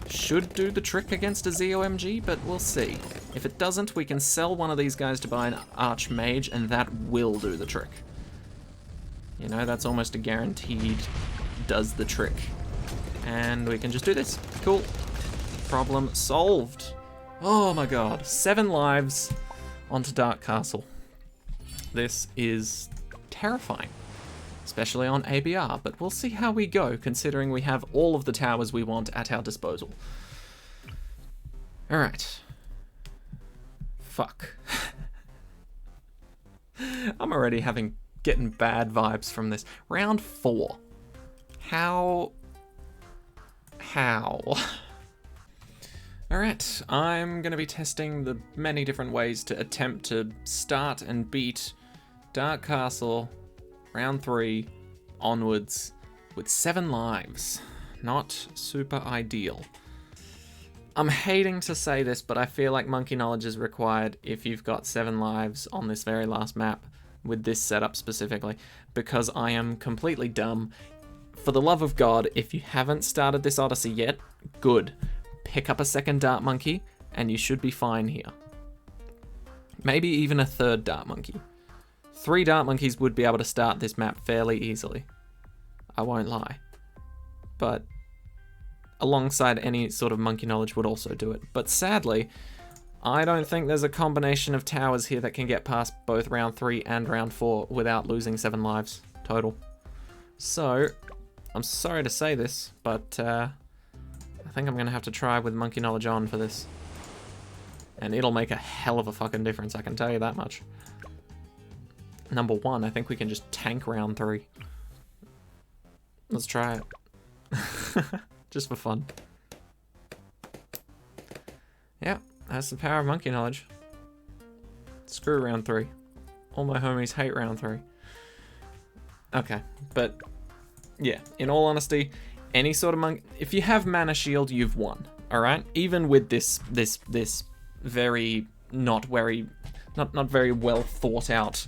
S1: Should do the trick against a ZOMG, but we'll see. If it doesn't, we can sell one of these guys to buy an Archmage, and that will do the trick. You know, that's almost a guaranteed does the trick. And we can just do this. Cool. Problem solved. Oh my god. 7 lives onto Dark Castle. This is terrifying. Especially on ABR, but we'll see how we go, considering we have all of the towers we want at our disposal. Alright. Fuck. I'm already getting bad vibes from this. Round 4. How? Alright, I'm going to be testing the many different ways to attempt to start and beat Dark Castle round 3 onwards with 7 lives. Not super ideal. I'm hating to say this, but I feel like Monkey Knowledge is required if you've got 7 lives on this very last map, with this setup specifically, because I am completely dumb. For the love of God, if you haven't started this Odyssey yet, good. Pick up a second Dart Monkey, and you should be fine here. Maybe even a third Dart Monkey. 3 Dart Monkeys would be able to start this map fairly easily. I won't lie. But alongside any sort of Monkey Knowledge would also do it. But sadly, I don't think there's a combination of towers here that can get past both round 3 and round 4 without losing 7 lives total. So, I'm sorry to say this, but I think I'm going to have to try with Monkey Knowledge on for this. And it'll make a hell of a fucking difference, I can tell you that much. Number 1, I think we can just tank round 3. Let's try it. Just for fun. Yeah, that's the power of Monkey Knowledge. Screw round 3. All my homies hate round 3. Okay, but yeah, in all honesty, any sort of if you have Mana Shield, you've won. All right, even with this very not very well thought out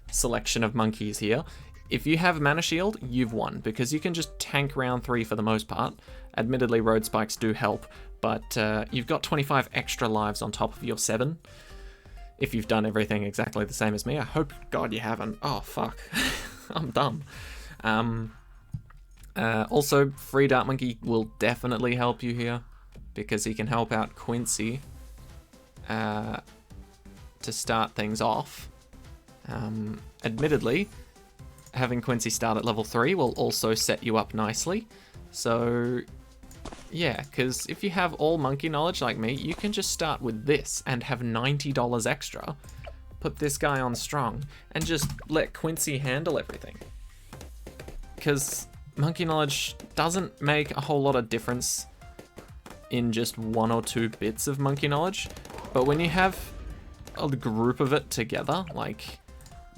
S1: selection of monkeys here. If you have Mana Shield, you've won, because you can just tank round 3 for the most part. Admittedly, Road Spikes do help, but you've got 25 extra lives on top of your 7. If you've done everything exactly the same as me. I hope, God, you haven't. Oh, fuck. I'm dumb. Also, Free Dart Monkey will definitely help you here, because he can help out Quincy to start things off. Admittedly, having Quincy start at level 3 will also set you up nicely. So, yeah, because if you have all Monkey Knowledge like me, you can just start with this and have $90 extra, put this guy on strong, and just let Quincy handle everything. Because Monkey Knowledge doesn't make a whole lot of difference in just 1 or 2 bits of Monkey Knowledge, but when you have a group of it together, like,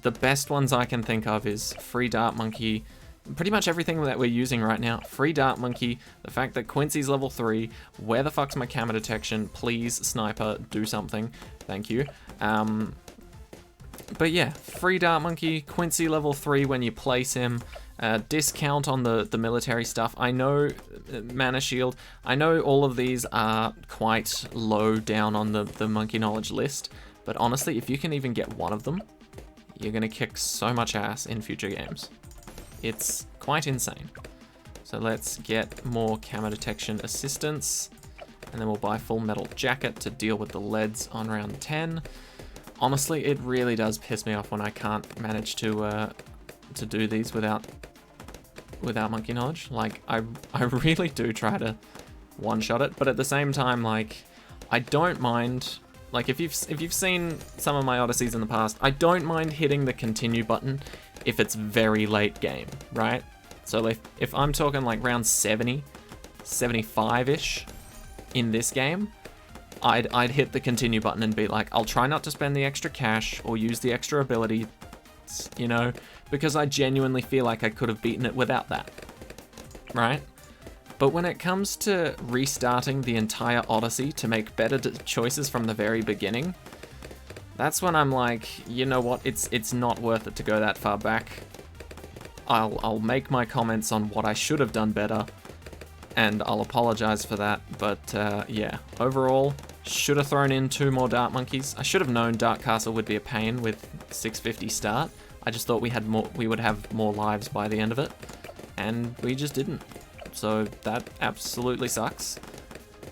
S1: the best ones I can think of is Free Dart Monkey, pretty much everything that we're using right now. Free Dart Monkey, the fact that Quincy's level 3, where the fuck's my camera detection? Please, sniper, do something. Thank you. But yeah, Free Dart Monkey, Quincy level 3 when you place him, discount on the military stuff. I know Mana Shield, I know all of these are quite low down on the Monkey Knowledge list, but honestly, if you can even get one of them, you're going to kick so much ass in future games. It's quite insane. So let's get more camera detection assistance, and then we'll buy Full Metal Jacket to deal with the leads on round 10. Honestly, it really does piss me off when I can't manage to do these without Monkey Knowledge. Like, I really do try to one-shot it, but at the same time, like, I don't mind Like, if you've seen some of my Odysseys in the past, I don't mind hitting the continue button if it's very late game, right? So if I'm talking like round 70, 75-ish in this game, I'd hit the continue button and be like, I'll try not to spend the extra cash or use the extra ability, you know, because I genuinely feel like I could have beaten it without that, right? But when it comes to restarting the entire Odyssey to make better choices from the very beginning, that's when I'm like, you know what, it's not worth it to go that far back. I'll make my comments on what I should have done better, and I'll apologize for that, but yeah, overall, should have thrown in 2 more Dart Monkeys. I should have known Dark Castle would be a pain with 650 start. I just thought we would have more lives by the end of it, and we just didn't. So that absolutely sucks,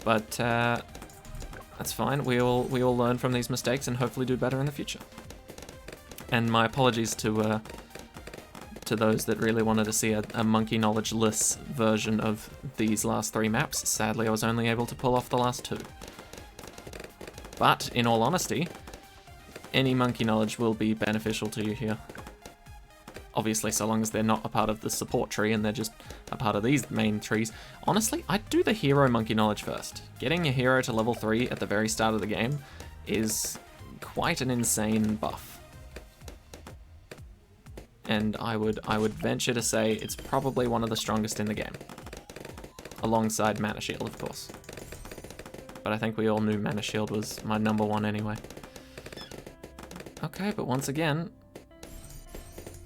S1: but that's fine. We all learn from these mistakes and hopefully do better in the future. And my apologies to those that really wanted to see a monkey knowledge-less version of these last 3 maps. Sadly, I was only able to pull off the last 2. But in all honesty, any monkey knowledge will be beneficial to you here. Obviously, so long as they're not a part of the support tree and they're just a part of these main trees. Honestly, I'd do the hero monkey knowledge first. Getting a hero to level 3 at the very start of the game is quite an insane buff. And I would venture to say it's probably one of the strongest in the game. Alongside Mana Shield, of course. But I think we all knew Mana Shield was my #1 anyway. Okay, but once again,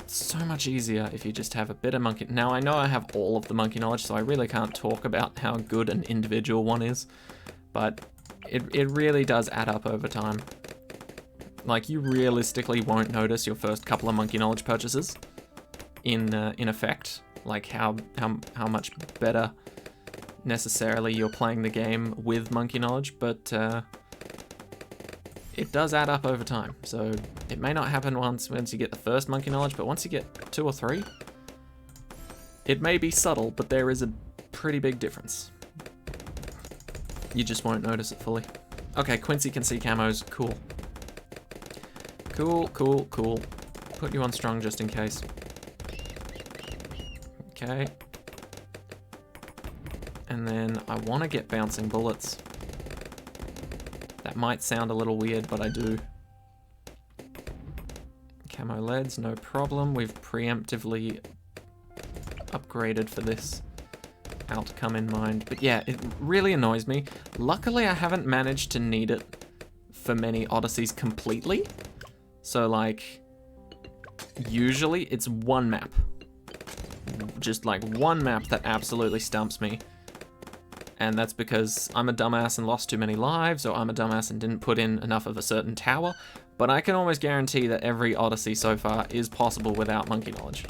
S1: so much easier if you just have a bit of monkey. Now, I know I have all of the monkey knowledge, so I really can't talk about how good an individual one is, but it really does add up over time. Like, you realistically won't notice your first couple of monkey knowledge purchases in effect, like how much better necessarily you're playing the game with monkey knowledge, but it does add up over time. So it may not happen once you get the first monkey knowledge, but once you get 2 or 3, it may be subtle, but there is a pretty big difference. You just won't notice it fully. Okay, Quincy can see camos, cool. Cool, cool, cool. Put you on strong just in case. Okay. And then I want to get bouncing bullets. That might sound a little weird, but I do. Camo leads, no problem. We've preemptively upgraded for this outcome in mind. But yeah, it really annoys me. Luckily, I haven't managed to need it for many Odysseys completely. So, like, usually it's one map. Just, like, one map that absolutely stumps me. And that's because I'm a dumbass and lost too many lives, or I'm a dumbass and didn't put in enough of a certain tower. But I can almost guarantee that every Odyssey so far is possible without monkey knowledge.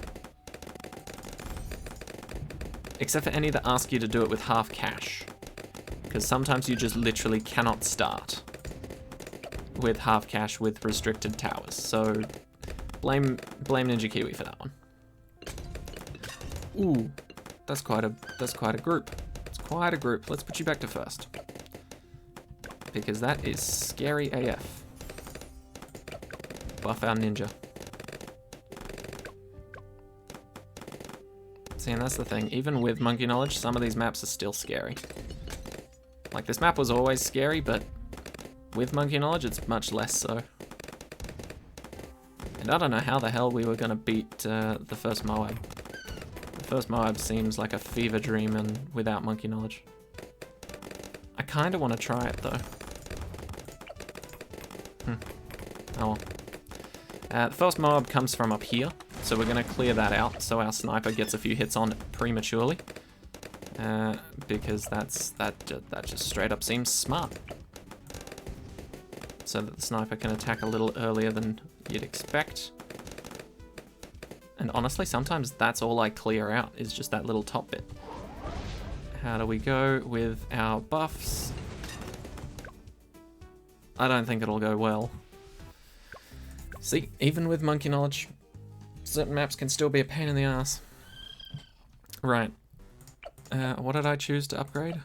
S1: Except for any that ask you to do it with half cash. Because sometimes you just literally cannot start with half cash with restricted towers. So blame Ninja Kiwi for that one. Ooh, that's quite a group. It's quite a group. Let's put you back to first. Because that is scary AF. Buff our ninja. See, and that's the thing. Even with monkey knowledge, some of these maps are still scary. Like, this map was always scary, but with monkey knowledge, it's much less so. And I don't know how the hell we were going to beat the first Moab. The first Moab seems like a fever dream and without monkey knowledge. I kind of want to try it, though. Oh well. The first Moab comes from up here, so we're going to clear that out so our sniper gets a few hits on it prematurely. Because that just straight up seems smart. So that the sniper can attack a little earlier than you'd expect. And honestly, sometimes that's all I clear out, is just that little top bit. How do we go with our buffs? I don't think it'll go well. See, even with monkey knowledge, certain maps can still be a pain in the ass. Right. What did I choose to upgrade?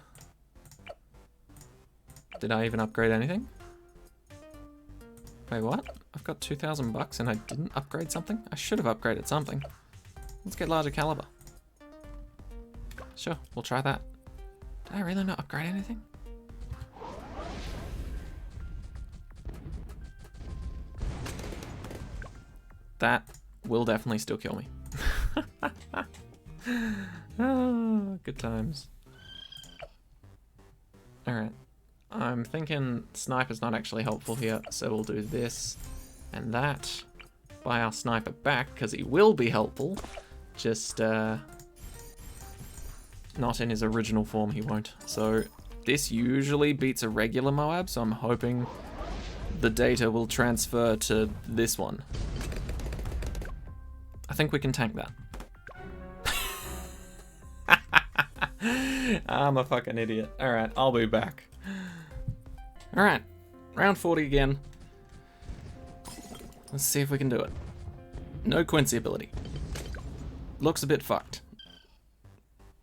S1: Did I even upgrade anything? Wait, what? I've got 2,000 bucks and I didn't upgrade something? I should have upgraded something. Let's get larger caliber. Sure, we'll try that. Did I really not upgrade anything? That will definitely still kill me. Oh, good times. Alright. I'm thinking sniper's not actually helpful here, so we'll do this and that. Buy our sniper back, because he will be helpful. Just, not in his original form, he won't. So, this usually beats a regular Moab, so I'm hoping the data will transfer to this one. I think we can tank that. I'm a fucking idiot. Alright, I'll be back. Alright, round 40 again. Let's see if we can do it. No Quincy ability. Looks a bit fucked.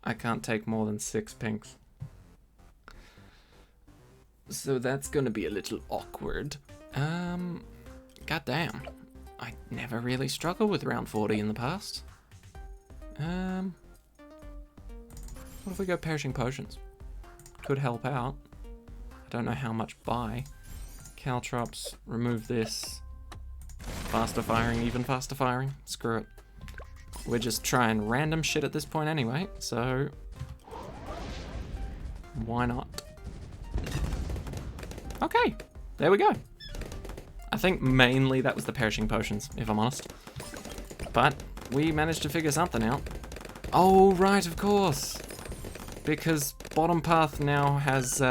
S1: I can't take more than 6 pinks. So that's gonna be a little awkward. Goddamn. I never really struggled with round 40 in the past. What if we go Perishing Potions? Could help out. I don't know how much buy. Caltrops, remove this. Faster firing, even faster firing. Screw it. We're just trying random shit at this point anyway, so why not? Okay, there we go. I think mainly that was the Perishing Potions, if I'm honest. But we managed to figure something out. Oh, right, of course. Because bottom path now has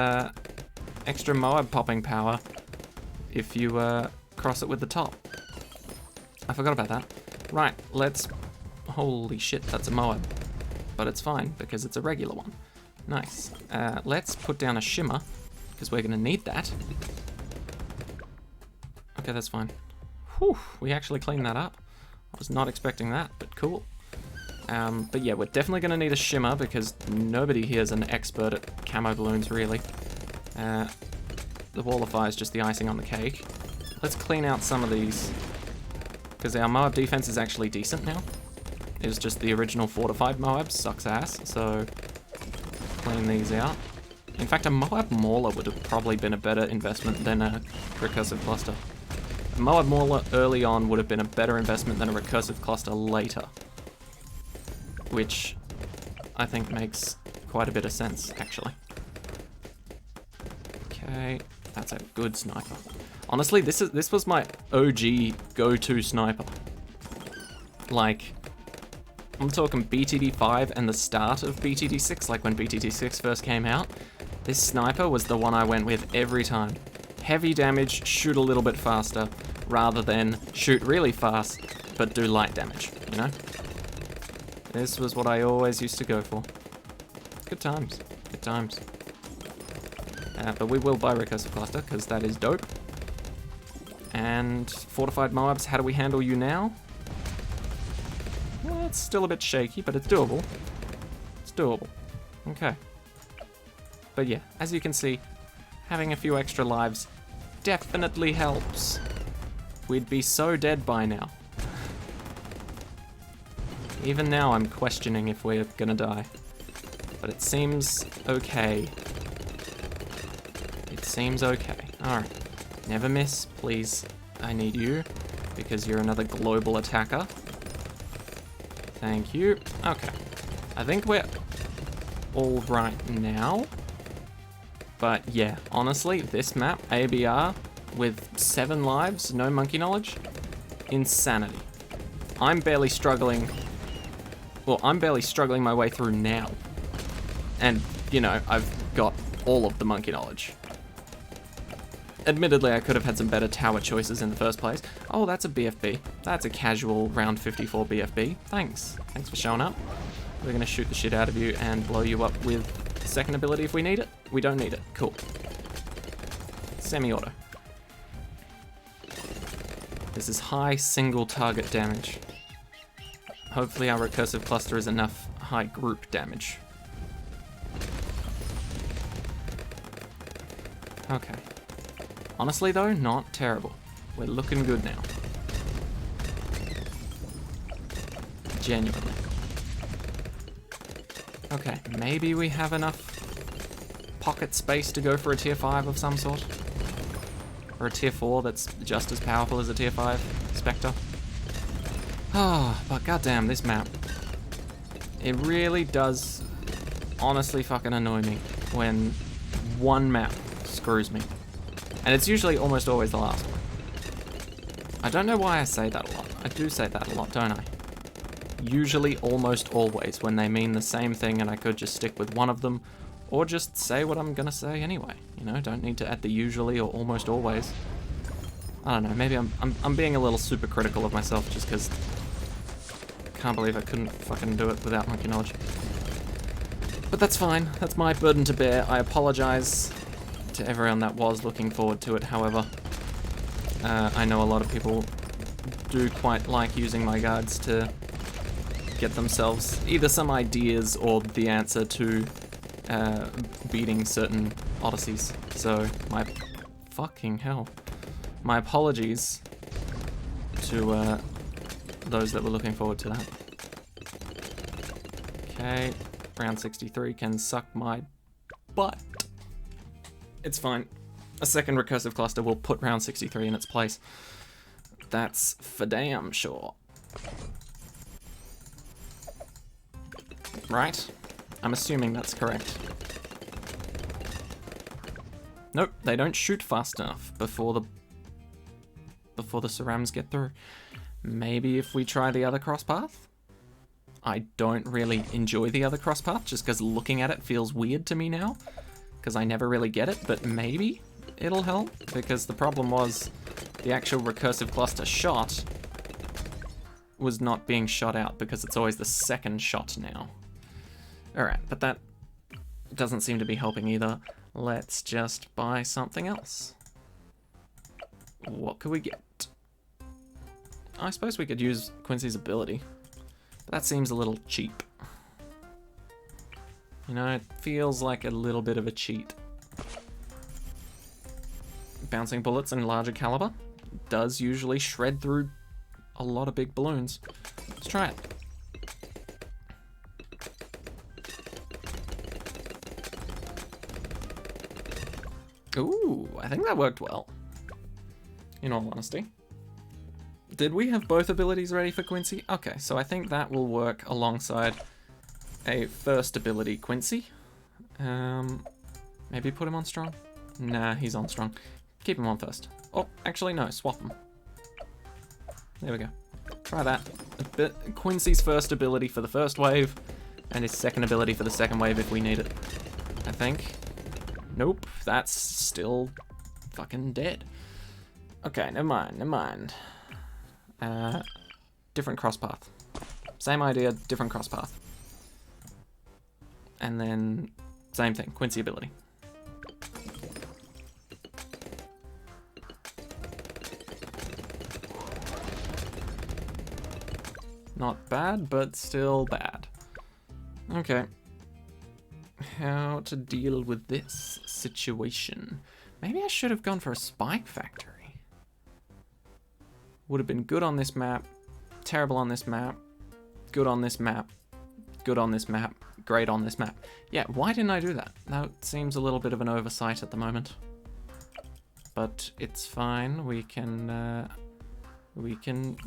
S1: extra Moab popping power if you cross it with the top. I forgot about that. Right, let's... Holy shit, that's a Moab. But it's fine, because it's a regular one. Nice. Let's put down a Shimmer, because we're going to need that. Okay, that's fine. Whew, we actually cleaned that up. I was not expecting that, but cool. But yeah, we're definitely going to need a Shimmer, because nobody here is an expert at camo balloons, really. The Wall of Fire is just the icing on the cake. Let's clean out some of these, because our Moab defense is actually decent now. It was just the original fortified Moab sucks ass, so clean these out. In fact, a Moab Mauler would have probably been a better investment than a recursive cluster. A Moab Mauler early on would have been a better investment than a recursive cluster later, which I think makes quite a bit of sense, actually. Okay, that's a good sniper. Honestly, this was my OG go-to sniper. Like, I'm talking BTD5 and the start of BTD6, like when BTD6 first came out. This sniper was the one I went with every time. Heavy damage, shoot a little bit faster, rather than shoot really fast, but do light damage, you know? This was what I always used to go for. Good times, good times. But we will buy Recursive Cluster, because that is dope. And Fortified Moabs, how do we handle you now? Well, it's still a bit shaky, but it's doable. It's doable. Okay. But yeah, as you can see, having a few extra lives definitely helps. We'd be so dead by now. Even now I'm questioning if we're gonna die. But it seems okay. It seems okay. Alright. Never miss, please. I need you, because you're another global attacker. Thank you. Okay. I think we're all right now. But yeah, honestly, this map, ABR, with 7 lives, no monkey knowledge, insanity. I'm barely struggling. Well, I'm barely struggling my way through now. And, you know, I've got all of the monkey knowledge. Admittedly, I could have had some better tower choices in the first place. Oh, that's a BFB. That's a casual round 54 BFB. Thanks. Thanks for showing up. We're going to shoot the shit out of you and blow you up with second ability if we need it. We don't need it. Cool. Semi-auto. This is high single target damage. Hopefully our recursive cluster is enough high group damage. Okay. Honestly though, not terrible. We're looking good now. Genuinely. Okay, maybe we have enough pocket space to go for a tier 5 of some sort. Or a tier 4 that's just as powerful as a tier 5 Spectre. Ah, but goddamn, this map. It really does honestly fucking annoy me when one map screws me. And it's usually almost always the last one. I don't know why I say that a lot. I do say that a lot, don't I? Usually, almost always, when they mean the same thing and I could just stick with one of them, or just say what I'm gonna say anyway. You know, don't need to add the usually or almost always. I don't know, maybe I'm being a little super critical of myself just because I can't believe I couldn't fucking do it without monkey knowledge. But that's fine, that's my burden to bear. I apologize to everyone that was looking forward to it, however. I know a lot of people do quite like using my guides to get themselves either some ideas or the answer to beating certain Odysseys. So, my fucking hell. My apologies to those that were looking forward to that. Okay, round 63 can suck my butt. It's fine. A second recursive cluster will put round 63 in its place. That's for damn sure. Right? I'm assuming that's correct. Nope, they don't shoot fast enough before the Cerams get through. Maybe if we try the other cross path? I don't really enjoy the other cross path just because looking at it feels weird to me now. Because I never really get it, but maybe it'll help. Because the problem was the actual recursive cluster shot was not being shot out because it's always the second shot now. Alright, but that doesn't seem to be helping either. Let's just buy something else. What could we get? I suppose we could use Quincy's ability. But that seems a little cheap. You know, it feels like a little bit of a cheat. Bouncing bullets and larger caliber does usually shred through a lot of big balloons. Let's try it. Ooh, I think that worked well. In all honesty. Did we have both abilities ready for Quincy? Okay, so I think that will work alongside a first ability Quincy. Maybe put him on strong? Nah, he's on strong. Keep him on first. Oh, actually no, swap him. There we go. Try that. Quincy's first ability for the first wave, and his second ability for the second wave if we need it. I think. Nope, that's still fucking dead. Okay, never mind. Different cross path. Same idea, different cross path. And then, same thing, Quincy ability. Not bad, but still bad. Okay. How to deal with this situation? Maybe I should have gone for a spike factory. Would have been good on this map, terrible on this map, good on this map, good on this map, great on this map. Yeah, why didn't I do that? That seems a little bit of an oversight at the moment. But it's fine, we can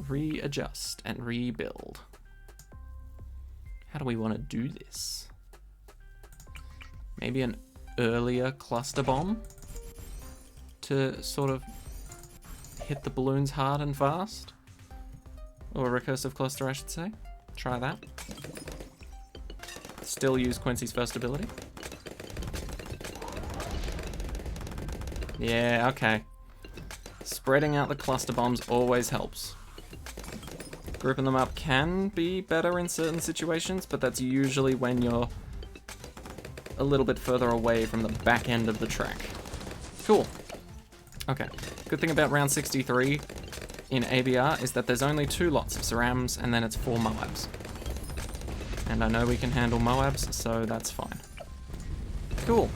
S1: readjust and rebuild. How do we want to do this? Maybe an earlier cluster bomb to sort of hit the balloons hard and fast? Or a recursive cluster, I should say. Try that. Still use Quincy's first ability. Yeah, okay. Spreading out the cluster bombs always helps. Grouping them up can be better in certain situations, but that's usually when you're a little bit further away from the back end of the track. Cool. Okay. Good thing about round 63 in ABR is that there's only 2 lots of Cerams and then it's 4 Moabs. And I know we can handle Moabs, so that's fine. Cool.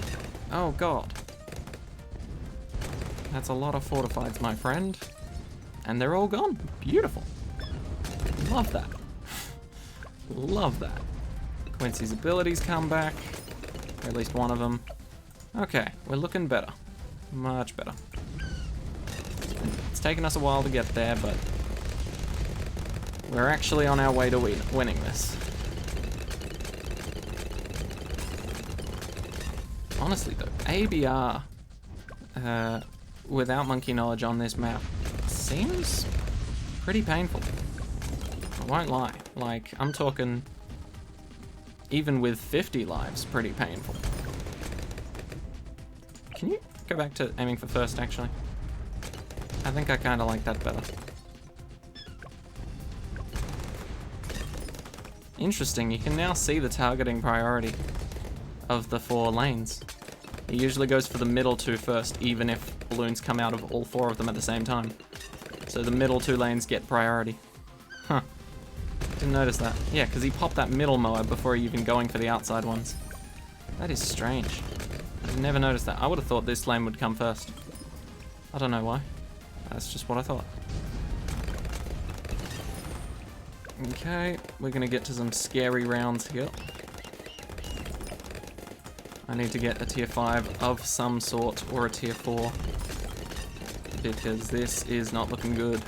S1: Oh god. That's a lot of fortifieds, my friend. And they're all gone. Beautiful. Love that. Love that. Quincy's abilities come back. Or at least one of them. Okay, we're looking better. Much better. It's taken us a while to get there, but we're actually on our way to winning this. Honestly though, ABR without monkey knowledge on this map seems pretty painful. I won't lie. Like, I'm talking even with 50 lives, pretty painful. Can you go back to aiming for first, actually? I think I kind of like that better. Interesting, you can now see the targeting priority of the 4 lanes. He usually goes for the middle 2 first, even if balloons come out of all 4 of them at the same time. So the middle 2 lanes get priority. Huh. Didn't notice that. Yeah, because he popped that middle mower before even going for the outside ones. That is strange. I've never noticed that. I would have thought this lane would come first. I don't know why. That's just what I thought. Okay, we're gonna get to some scary rounds here. I need to get a tier 5 of some sort, or a tier 4. Because this is not looking good.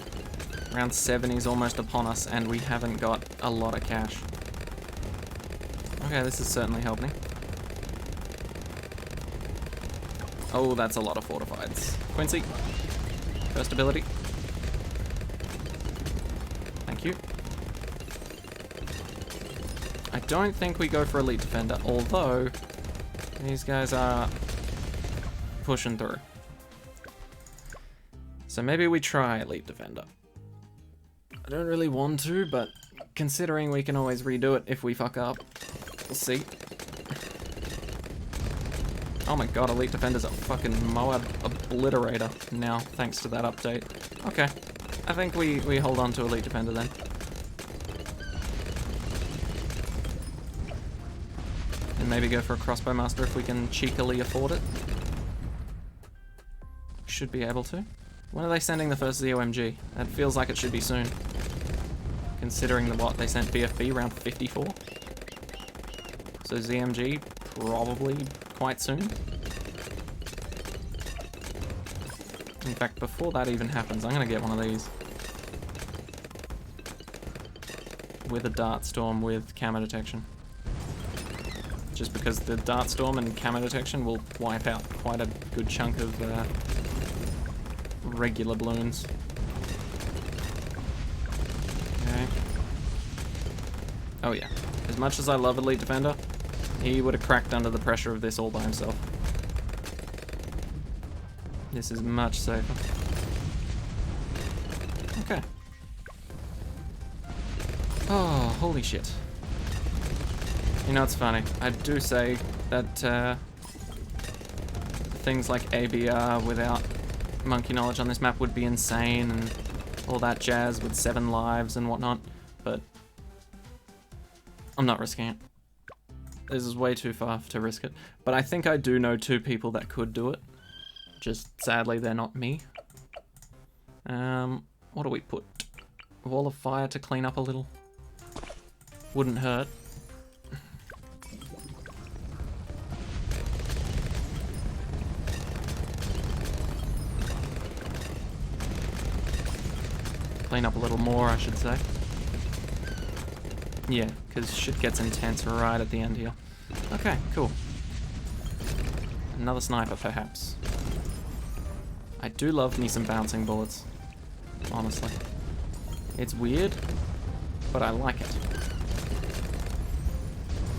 S1: Round 7 is almost upon us, and we haven't got a lot of cash. Okay, this is certainly helping. Oh, that's a lot of fortifieds. Quincy, first ability. Thank you. I don't think we go for Elite Defender, although these guys are pushing through. So maybe we try Elite Defender. I don't really want to, but considering we can always redo it if we fuck up, we'll see. Oh my god, Elite Defender's a fucking Moab obliterator now, thanks to that update. Okay, I think we hold on to Elite Defender then. And maybe go for a Crossbow Master if we can cheekily afford it. Should be able to. When are they sending the first ZOMG? That feels like it should be soon. Considering what they sent BFB around 54. So ZMG probably quite soon. In fact, before that even happens, I'm gonna get one of these. With a Dart Storm with camo detection. Just because the Dart Storm and camo detection will wipe out quite a good chunk of regular balloons. Okay. Oh yeah. As much as I love Elite Defender, he would have cracked under the pressure of this all by himself. This is much safer. Okay. Oh, holy shit. You know, it's funny. I do say that things like ABR without monkey knowledge on this map would be insane and all that jazz with 7 lives and whatnot, but I'm not risking it. This is way too far to risk it. But I think I do know 2 people that could do it. Just sadly, they're not me. What do we put? Wall of Fire to clean up a little. Wouldn't hurt. Clean up a little more, I should say. Yeah, because shit gets intense right at the end here. Okay, cool. Another sniper, perhaps. I do love me some bouncing bullets, honestly. It's weird, but I like it.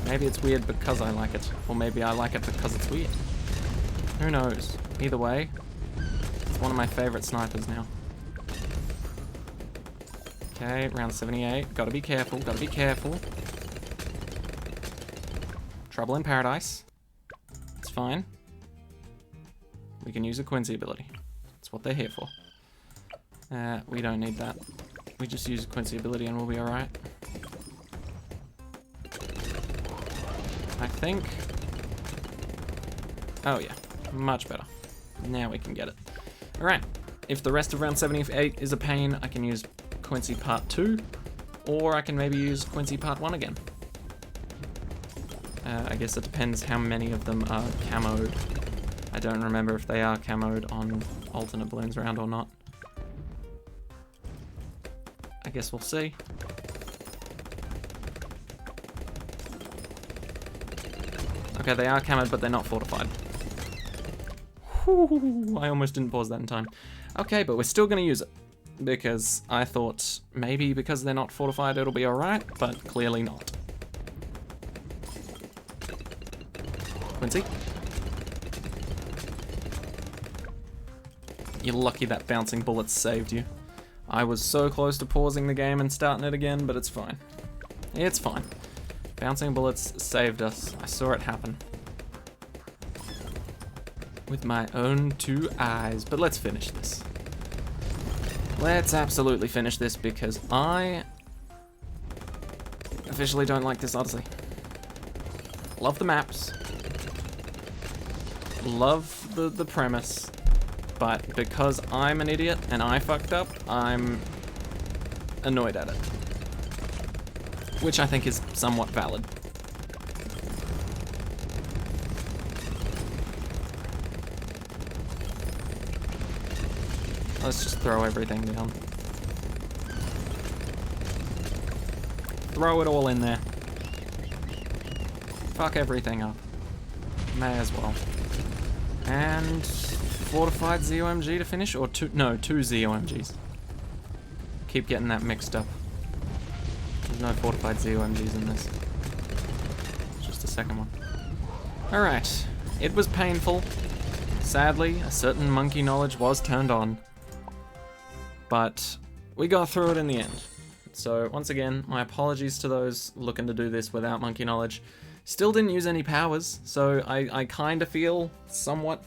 S1: Maybe it's weird because I like it, or maybe I like it because it's weird. Who knows? Either way, it's one of my favorite snipers now. Okay, round 78. Gotta be careful, gotta be careful. Trouble in Paradise. It's fine. We can use a Quincy ability. That's what they're here for. We don't need that. We just use a Quincy ability and we'll be alright. I think... Oh yeah, much better. Now we can get it. Alright, if the rest of round 78 is a pain, I can use Quincy Part 2, or I can maybe use Quincy Part 1 again. I guess it depends how many of them are camoed. I don't remember if they are camoed on alternate balloons round or not. I guess we'll see. Okay, they are camoed, but they're not fortified. Whew, I almost didn't pause that in time. Okay, but we're still going to use it, because I thought maybe because they're not fortified it'll be alright, but clearly not. Quincy? You're lucky that bouncing bullet saved you. I was so close to pausing the game and starting it again, but it's fine. It's fine. Bouncing bullets saved us. I saw it happen. With my own 2 eyes. But let's finish this. Let's absolutely finish this because I officially don't like this Odyssey. Love the maps. Love the premise. But because I'm an idiot and I fucked up, I'm annoyed at it. Which I think is somewhat valid. Let's just throw everything down. Throw it all in there. Fuck everything up. May as well. And fortified ZOMG to finish, or two ZOMGs. Keep getting that mixed up. There's no fortified ZOMGs in this. Just a second one. Alright, it was painful. Sadly, a certain monkey knowledge was turned on. But we got through it in the end. So once again, my apologies to those looking to do this without monkey knowledge. Still didn't use any powers, so I kind of feel somewhat...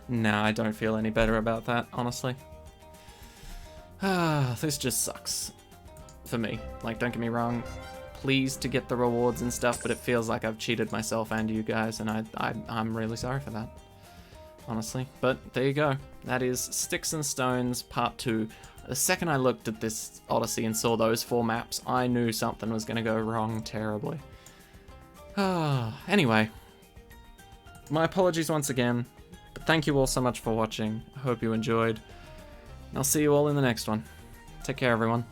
S1: Nah, I don't feel any better about that, honestly. This just sucks. For me. Like, don't get me wrong, pleased to get the rewards and stuff, but it feels like I've cheated myself and you guys, and I'm really sorry for that. Honestly. But there you go. That is Sticks and Stones Part 2. The second I looked at this Odyssey and saw those 4 maps, I knew something was going to go wrong terribly. Anyway. My apologies once again. But thank you all so much for watching. I hope you enjoyed. And I'll see you all in the next one. Take care, everyone.